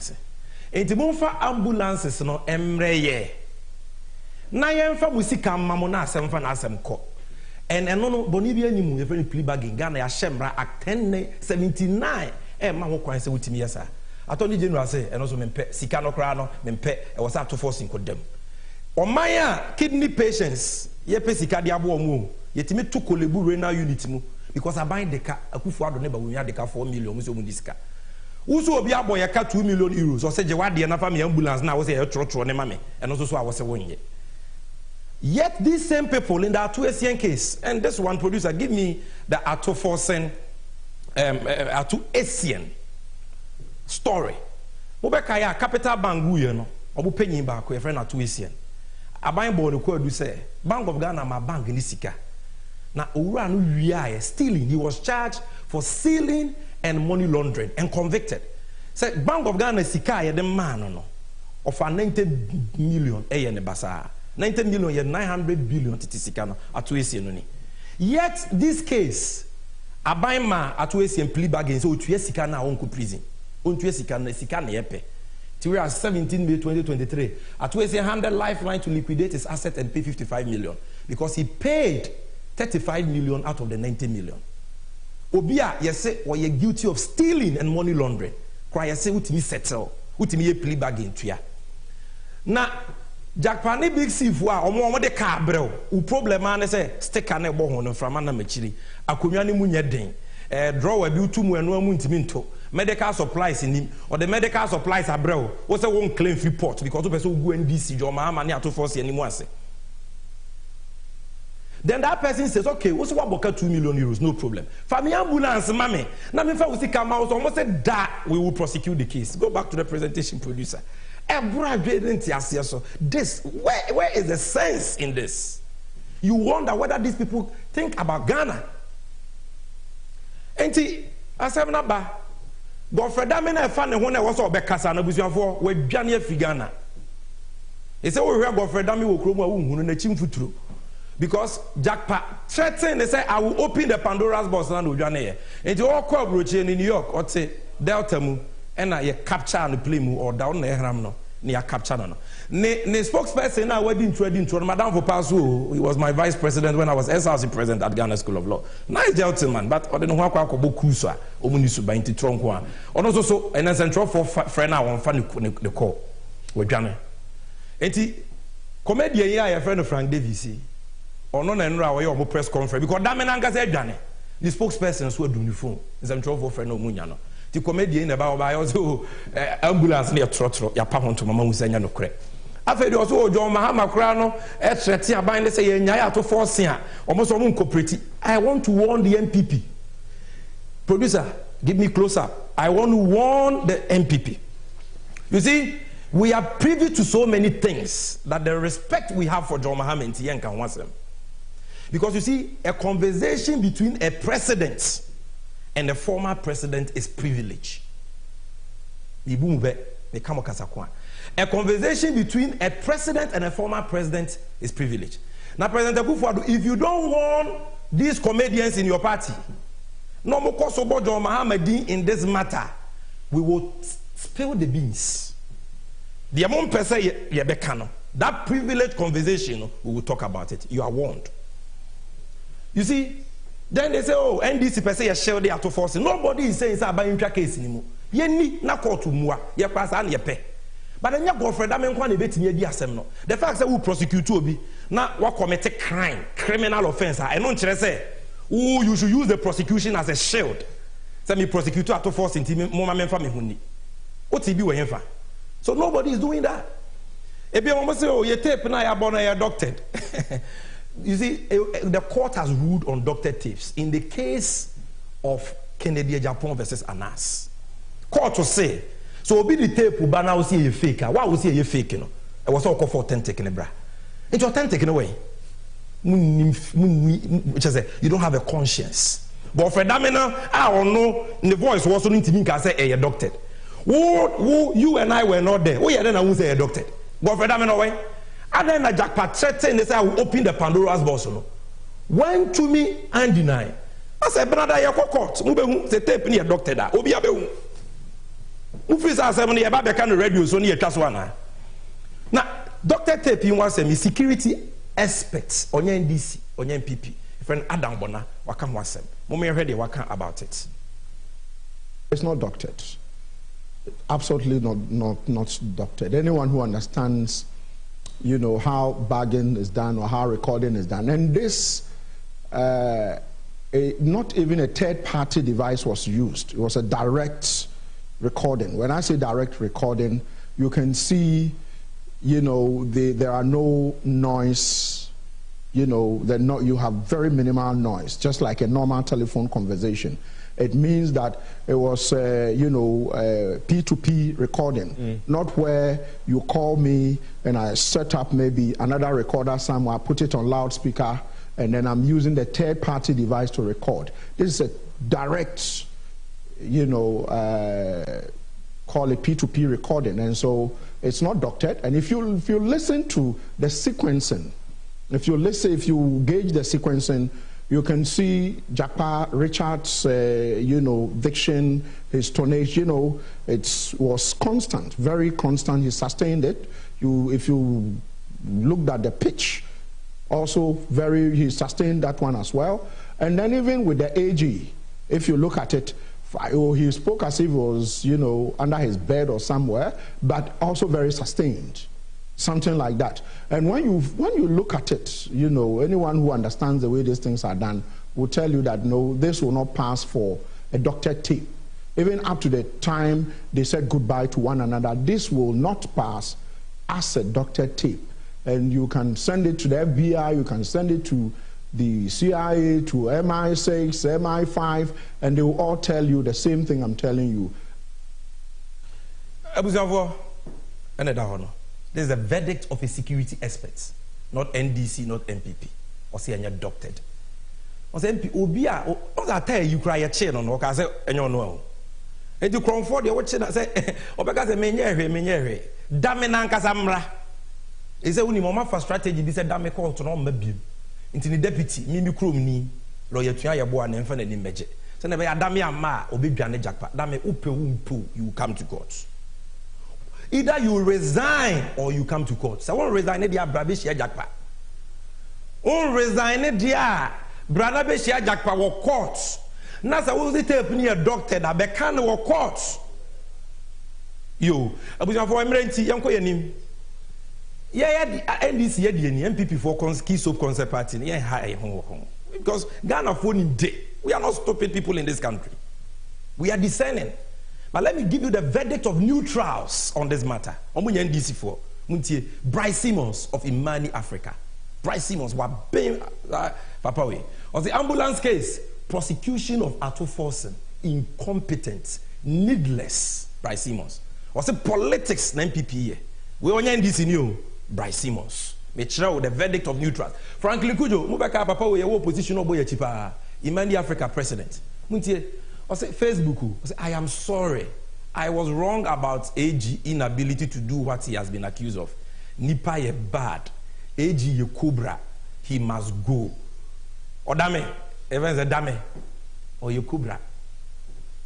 And the monfa ambulances no emreye. Na yemfa musika mamona asem fa na asem ko and no bonibia ni mu very plea bargain Ghana ya shemra act 1079 ma ho kwan se wutimi yesa Attorney General say and also mempe sika no kra no mempe e was up to force in kodam omaya kidney patients ye pe sika de abo omu yetimi to kolebu renal unit mu because aban deka akufu ado ne ba wonya deka 4 million mu so mu disika uso obi abo ye ka 2 million euros o se je wade na fa me ambulance na wo se ye trotro ne mame and also so a wo se wonye. Yet these same people in the Atu case, and this one producer, give me the Atu Forsen, Atu Asian story. Mobekaya capital bank you know, obu penny back your friend Atu Asian. Abayin board do say Bank of Ghana ma bank in Nisika. Now Ura no stealing. He was charged for stealing and money laundering and convicted. Say Bank of Ghana Sika ya the man no of a 90 million ne basa. 90 million, yet 900 billion titikano atuesi noni. Yet this case, abaima atuesi and plea bargain so tuesika na onko prison. Ontuesika na sika na yepe. Till 17 May 2023, atuesi handed lifeline to liquidate his asset and pay 55 million because he paid 35 million out of the 90 million. Obia yese or ye guilty of stealing and money laundering. Kwa yese utimi settle, utimi ye plea bargain tuya. Na Jakpani big sifwa omo de ka brel u problem an say sticker na ebo ho no frama na machiri akonwa ni munye den drawer bi utu mu eno amu ntimi nto medical supplies ni or the medical supplies are brel wo say won claim free port because o person go NDC jo ma ama ne ato force ani mu ase. Then that person says, okay, what's what about 2 million euros? No problem. Family ambulance, mammy. Now, if I was to come out, almost said that we will prosecute the case. Go back to the presentation producer. This, where is the sense in this? You wonder whether these people think about Ghana. Enti asem na ba Godfrey Damina fa ne ho na wo so obekasa na busuafo we dwane afi Ghana. He say we hear Godfrey Dami wo kromo a wo hunu na chimfuturo because Jackpa threatened, they say I will open the Pandora's box na odwane ye. Enti wo kwa broche in New York or say Delta mu na ye capture and play mu or down na ehram no na ya capture no. Ne spokesperson na wedding intro Madam Vopasu, he was my vice president when I was SRC president at Ghana School of Law. Nice gentleman, but I don't know how to go kusa omunisu ba inti tronko a. Ono so en central for friend na won fa ne call. We dwane. Enti comedian here your friend Frank Davis. Ono na nra wo ye omo press conference because that man anka say dwane. The spokesperson so do ni phone. Central for friend no munya no. Ti comedian na ba also ambulance na trotro ya pa honto mama musanya no kre. After the also John Mahama Krano, Etreti Aban, they say, Yaya to force here, almost all cooperative. I want to warn the MPP. Producer, give me close up. I want to warn the MPP. You see, we are privy to so many things that the respect we have for John Mahama and Tian can want them. Because you see, a conversation between a president and a former president is privilege. A conversation between a president and a former president is privilege. Now, President Akufo-Addo, if you don't warn these comedians in your party, no more cost about John Mahama in this matter, we will spill the beans. The amount per se that privileged conversation, we will talk about it. You are warned. You see, then they say, oh, NDC per se shell they are to force. Nobody is saying it's about intra case anymore. Ye na court to mua, ye pass and ye pay. But then your girlfriend, that man can't be no. The fact that we prosecute you, now what commit a crime, criminal offense. I don't say, oh, you should use the prosecution as a shield. Send me prosecutor to force into mama family. What's he doing? So nobody is doing that. If you want to say, oh, you tape now, you're born, you're doctored. You see, the court has ruled on doctored tapes in the case of Kennedy Japan versus Anas. Court will say. So be the tape but now see a fake. Why was he a fake? You know, it was all called for authentic in the bra. It's authentic in a way. Which is you don't have a conscience. But for Damina, I don't know. The voice was only to me can say a doctor. Who you and I were not there. Then I would say a doctor. But for Damina way, and then a jackpot threatened and they say I will open the Pandora's box. Went to me and deny. I said, brother, you're court. The tape near doctor that. Obi abehu. Ufisa asem na yeba beka no radio so na yetwa so ana. Na Dr. Tepi wants a security experts onye NDC, onye MPP. Friend Adam Bona waka ho asem. Mo me hwe de waka about it. It's not doctored. Absolutely not doctored. Anyone who understands, you know, how bargain is done or how recording is done, and this not even a third-party device was used. It was a direct recording. When I say direct recording, you can see, you know, there are no noise, you know, you have very minimal noise, just like a normal telephone conversation. It means that it was, you know, P2P recording, not where you call me and I set up maybe another recorder somewhere, put it on loudspeaker, and then I'm using the third-party device to record. This is a direct, you know, call it P2P recording, and so it's not doctored. And if you listen to the sequencing, if you gauge the sequencing, you can see Japa Richard's, you know, diction, his tonation, you know, it was constant, very constant. He sustained it. If you looked at the pitch, also he sustained that one as well. And then even with the AG, if you look at it, he spoke as if he was, you know, under his bed or somewhere, but also very sustained, something like that. And when you look at it, you know, anyone who understands the way these things are done will tell you that no, this will not pass for a doctored tape. Even up to the time they said goodbye to one another, this will not pass as a doctored tape. And you can send it to the FBI, you can send it to the CIA, to MI6, MI5, and they will all tell you the same thing I'm telling you. Abuzavo, And this is the verdict of a security expert, not NDC, not MPP. Or say you're doctored. Or say MP Obia, or that tell you cry a chain on or say and you know. And you crown for the watching and say, or because a menyere, Damenan Casamra. He said, when mama for strategy, he said, Dame call to no maybe. Into the deputy, Mimi Krumni, lawyer Tia Boan and Fanny Meje. So never Adamia Ma, or Big Janet Jackpa, Dame Upe, you come to court. Either you resign or you come to court. So I won't resign it, dear Brabishia Jackpa. Won't resign it, dear Brabishia Jackpa, or court. Nasa was it a doctor that becan or court. You, I was for emergency, young Koyanim. Yeah, NDC, MPP for key soap concept party, yeah, high home. Because Ghana phone in day. We are not stupid people in this country. We are discerning. But let me give you the verdict of neutrals on this matter. NDC for Bryce Simmons of Imani, Africa. Bryce Simmons was Papa way. On the ambulance case, prosecution of auto forcing, incompetent, needless. Bryce Simmons. Was the politics na MPP. We on NDC new Bryce Simmons. Make sure the verdict of neutrals. Franklin Kujo, Mubaka Papa way opposition oboye chipa. Imani Africa president. Muntie. I say Facebook. I say I am sorry. I was wrong about AG inability to do what he has been accused of. Nipa ye bad. AG ye cobra. He must go. Or dame. Even the dame. Or ye cobra.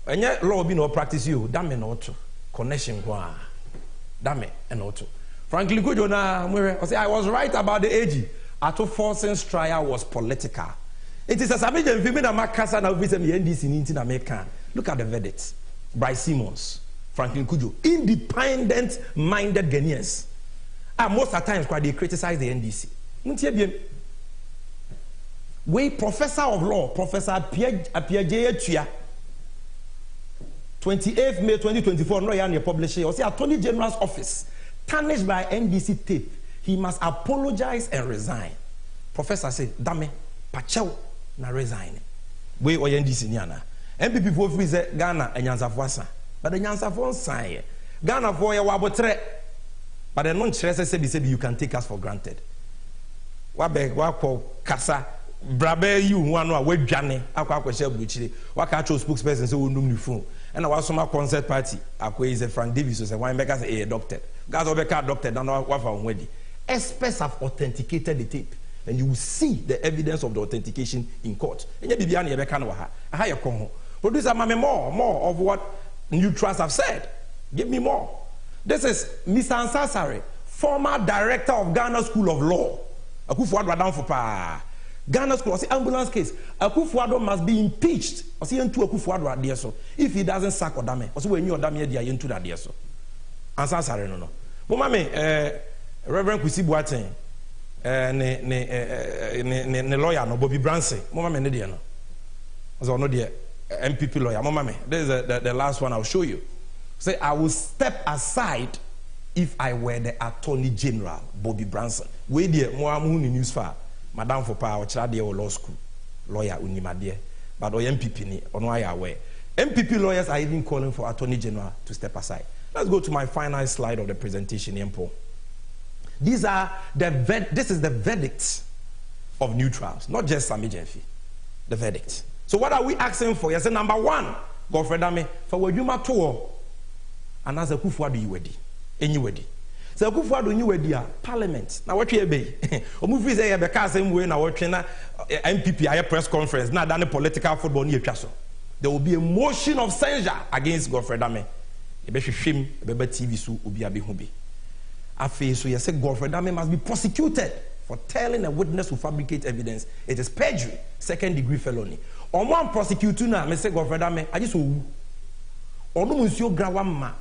And yet law be no practice you. Dame no to. Connection kwa. Dame and auto. Frankly, good I say I was right about the AG. Auto forcing trial was political. It is a Sammy Gyemfi Makasa now visit the NDC in America. Look at the verdicts. Bryce Simmons, Franklin Kujo, independent-minded Ghanaians. And most of the times they criticize the NDC. We professor of law, Professor Pierre 28th May 2024, no you publish it. Say Attorney General's office tarnished by NDC tape. He must apologize and resign. Professor say, "Dame, pachew na resign." We or NDC niana. MPP for free say Ghana and Nyansafo, but the Nyansafo sign. Ghana for ya wabotre, but the non-chrese say you can take us for granted. Wabe wako kasa. Brabe you one we dwane akwa kwese buchire waka cho spokesperson say wonum ni phone and our summer concert party akwa is a Frank Davis so say one make say a doctor guys obeka doctor dan wa fa onwedi. Experts have authenticated the tape and you will see the evidence of the authentication in court. Enya bibia na ye beka na wa ha ye kon ho producer mame more of what neutrals have said. Give me more. This is Mr. Ansasare, former director of Ghana School of Law. Akufo-Addo down for pa Ghana School, the ambulance case. Akufo-Addo must be impeached. Or see into Akufo-Addo so. If he doesn't sack Odame, or so when you Odame dia into that dia so. Answer sorry no. But mame, Reverend Kwesi Boateng, ne lawyer no Bobby Branson. Mame ne dia no. So no dia MPP lawyer. Mame, this is the last one I'll show you. Say I will step aside if I were the Attorney General Bobby Branson. We dia mo amu ni news file. Madam for power, Chade law school, lawyer Unimade, but MPP ni ono aware. MPP lawyers are even calling for Attorney General to step aside. Let's go to my final slide of the presentation, Yempo. This is the verdict of neutrals, not just Sammy Gyemfi. The verdict. So what are we asking for? Yes, number one, Godfrey Dame, for Wajuma Tour, and as a Akufo-Addo you ready, and you ready. So Akufo-Addo new idea parliament na what we be o mu free say e be ka same way na what na MPP aye press conference na that political football ni atwa so there will be a motion of censure against Godfrey Dame e be hwehwem e be TV so obi abehu bi afi so yes Godfrey Dame must be prosecuted for telling a witness who fabricate evidence. It is perjury, second-degree felony. On one prosecutor na me say Godfrey Dame I just owu onu munsuo grawa ma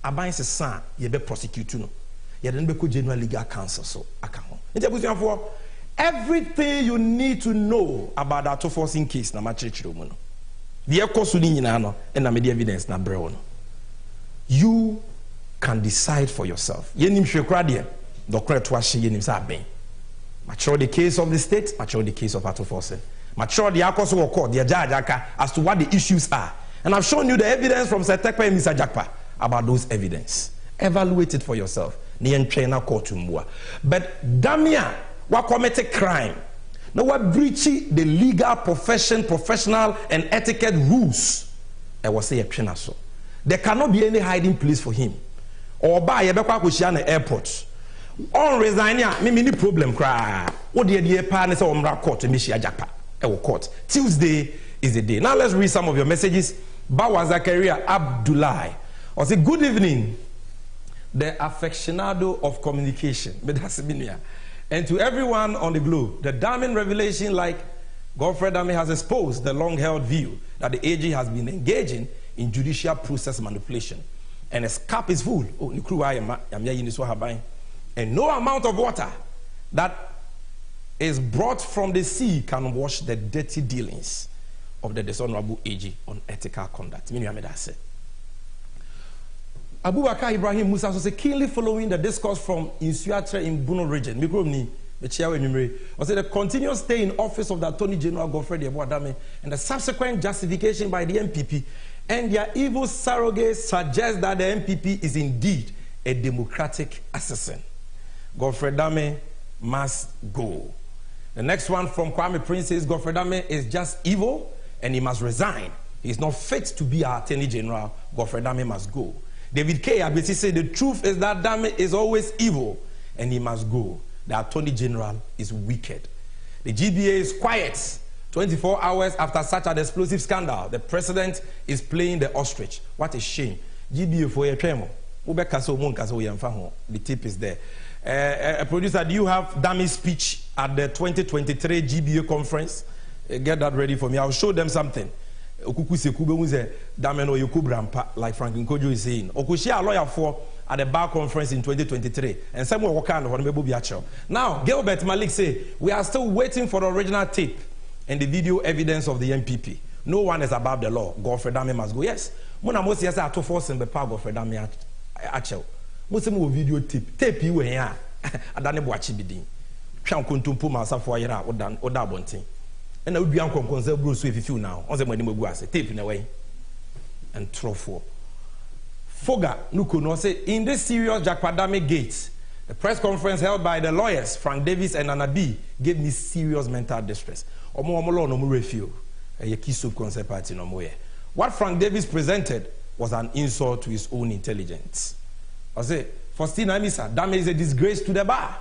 aban se san ye be prosecute no ye den be ko general legal counsel so aka ho ntia everything you need to know about that forcing case na ma chirechiro mu no the ekosu ni nyina no na me the evidence na bre no you can decide for yourself yenim hwekura de dokore to ahye yenim sa aben mature the case of the state, mature the case of auto forcing, mature the akoso of court, the judge as to what the issues are. And I've shown you the evidence from Sir Tekpa and Mr. Jakpa about those evidence. Evaluate it for yourself. But Damia, what committed crime? Now what breaching the legal professional and etiquette rules. I was say a so. There cannot be any hiding place for him. Or by a Bekwakushiana airport. On resignia, me problem cry. What the partners on court to Mishia Japa. Court. Tuesday is the day. Now let's read some of your messages. Bawa Zakaria Abdullah. I say good evening. The aficionado of communication. And to everyone on the globe, the damning revelation like Godfrey Dame has exposed the long-held view that the AG has been engaging in judicial process manipulation. And his cup is full. And no amount of water that is brought from the sea can wash the dirty dealings of the dishonorable AG on ethical conduct. Abubakar Ibrahim Musa was keenly following the discourse from Insuatre in Bono region. Was the continuous stay in office of the Attorney General Godfrey Dame and the subsequent justification by the MPP and their evil surrogates suggest that the MPP is indeed a democratic assassin. Godfrey Dame must go. The next one from Kwame Prince is Godfrey Dame is just evil and he must resign. He is not fit to be our Attorney General. Godfrey Dame must go. David K. Abesi said the truth is that Dame is always evil and he must go. The Attorney General is wicked. The GBA is quiet. 24 hours after such an explosive scandal, the president is playing the ostrich. What a shame. GBA for your tremor. The tip is there. Producer, do you have Dame's speech at the 2023 GBA conference? Get that ready for me. I'll show them something. Like Franklin Kojo is saying. Okushia a lawyer for at the bar conference in 2023. And someone work on the now, Gilbert Malik say, we are still waiting for the original tape and the video evidence of the MPP. No one is above the law. Godfrey Dame must go. Yes. Mona most yes to force in the power Godfrey Dame actual. Most of video tape. Tape you here. Adane Boachi bidin. Twan kontumpo masa for yera oda bontin. And I would be uncle conserve Bruce if you feel now. On the money was tape in a way. And trophy. Foga Nuku no say in this serious Jakwadame gate, the press conference held by the lawyers Frank Davis and Anabi gave me serious mental distress. What Frank Davis presented was an insult to his own intelligence. I say, Faustina Misa, Dame is a disgrace to the bar.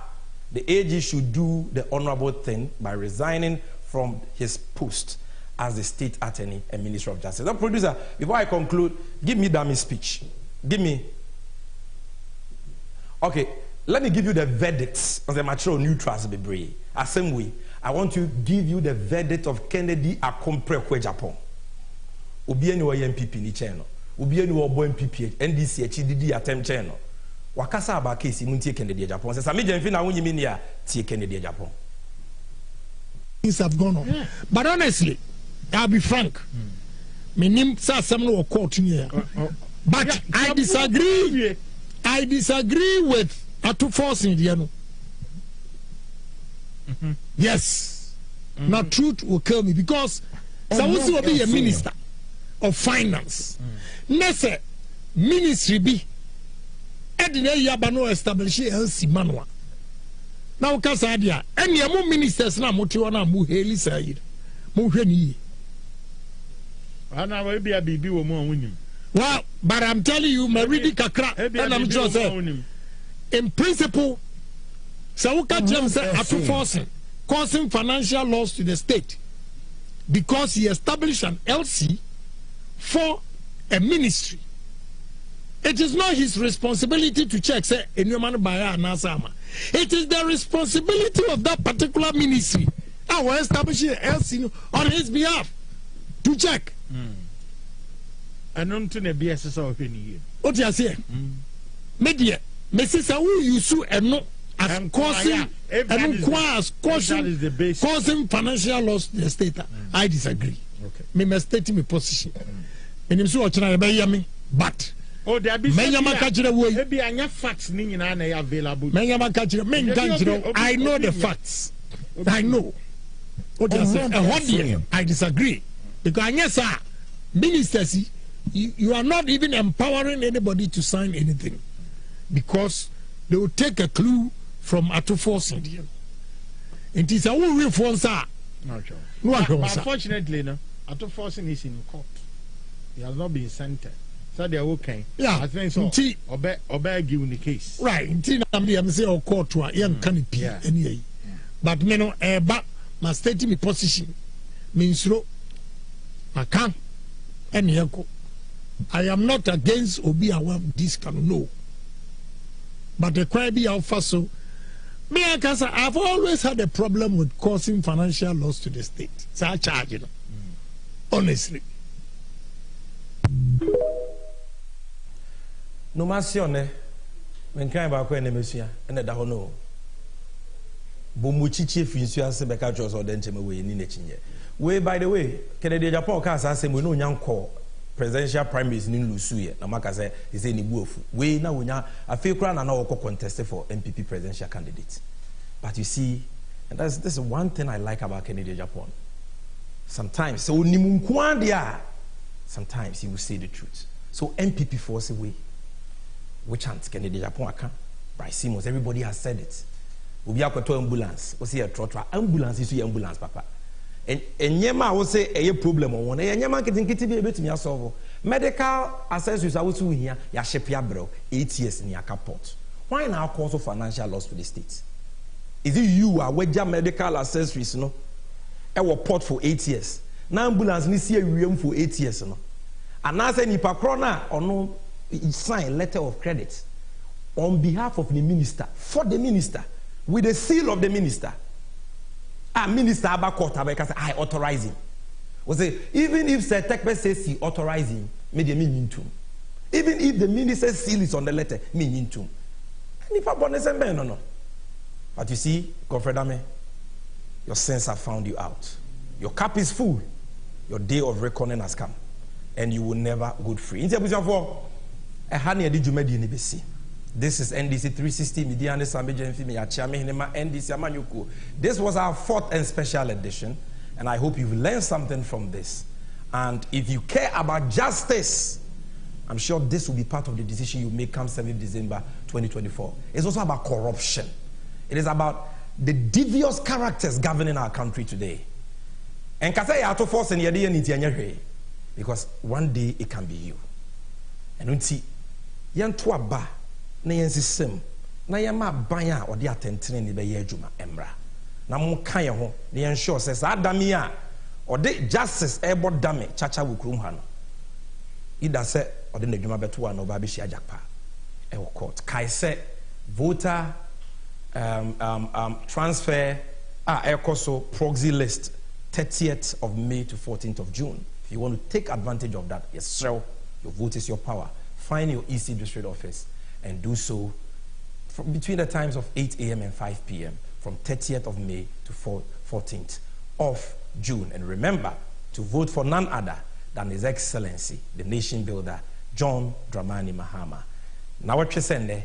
The AG should do the honorable thing by resigning from his post as the state attorney and minister of justice. Now, producer, before I conclude, give me Dame's speech. Give me. Okay, let me give you the verdicts on the mature neutrals bebre. As same way, I want to give you the verdict of Kennedy Akompre Kwe Japan. Ubieni wa MPP ni cheno. Ubieni wa bo MPP NDC HDD attempt cheno. Wakasa aba case muntie Kennedy Japan. Se Sammy Gyemfi na wunyimi ni a tie Kennedy Japan. Things have gone on. Yeah. But honestly, I'll be frank. My name says someone will court here. But yeah, I disagree. I disagree with Atu forcing the Yes. Now truth will kill me because someone will be a minister of finance. Nese ministry be Edine Yabano establish LC Manua. Now Casadia, any more ministers now Motiwana Muheli Said. Muheni. And I will be a baby woman winning. Well, but I'm telling you, Maridi Kakra, and I'm just saying, in principle, Sauka James said, after forcing, causing financial loss to the state because he established an LC for a ministry. It is not his responsibility to check, say, it is the responsibility of that particular ministry. I will establish an LC on his behalf to check. And on to the BSS of any. What you say? Media, Mrs. Awu, you sue and no as causing causing financial loss to the state. I disagree. Okay. Me must state my position. And I'm so me, but oh, there be maybe I facts available. I know the facts. I know. What you say? I disagree because yes, sir, ministers. You are not even empowering anybody to sign anything. because they will take a clue from Atuforcing. It is a will reform, sir. No, but unfortunately, no, Atuforcing is in court. He has not been sentenced. So they are okay. Yeah, I think so. Obey give the case. Right. I'm saying court to a young canopy anyway. But me no back my state me position means no. I can't any echo. I am not against Obi Awam this can no. But the cry be alpha so. Me I've always had a problem with causing financial loss to the state. So I charge it. Honestly. No masione when kan ba ko enemesua ene da ho no bomuchichi finsu ase beka chos o denche we ni na chinye we by the way Kennedy Japan ka asa mo no nyanko presidential primaries ni lusu ye na maka say he say ni buofu we na wonya afekura na wo contest for MPP presidential candidate. But you see, and this is one thing I like about Kennedy Japan. Sometimes so nimunku dia sometimes he will say the truth. So MPP force away. Which chant Kennedy Japan aka Bryce Simmons, everybody has said it. Obi akwato ambulance, o say a trotro ambulance is your ambulance papa. And nyema wo say a problem on one. Nyema kitikiti bi ebetumi asolve. Medical accessories are also here. Ya ship ya bro 8 years in your port. Why now cause of financial loss to the state? Is it you are wedja medical accessories no? E wo port for 8 years. Na ambulance ni see awiem for 8 years no. And now say nipa kro na ono sign letter of credit on behalf of the minister, for the minister, with the seal of the minister. Minister Abakot Abeka I authorize him. We say, even if Sir Tekbe says he authorize him, maybe mean to. Even if the minister's seal is on the letter, mean to. And if I want to no. But you see, Godfrey Dame, your sins have found you out. Your cup is full. Your day of reckoning has come. And you will never go free. This is NDC 360 Media and Sammy Gyemfi ESQ. This was our 4th and special edition, and I hope you've learned something from this. And if you care about justice, I'm sure this will be part of the decision you make come 7th December 2024. It's also about corruption. It is about the devious characters governing our country today. And because one day it can be you. And yan to aba na yan system na yan ma ban a ode atentene ni be ye adwuma emra na mo kan ye ho na yan sure say sa adame a ode justice ebo dame chacha wukrum ha no ida say ode na adwuma beto a no ba be hia jakpa e wo court kai say voter transfer so proxy list 30th of May to 14th of June. If you want to take advantage of that, yes sir, your vote is your power. Find your EC district office and do so between the times of 8 a.m. and 5 p.m. from 30th of May to 14th of June. And remember to vote for none other than His Excellency, the nation builder, John Dramani Mahama. Now what you send there,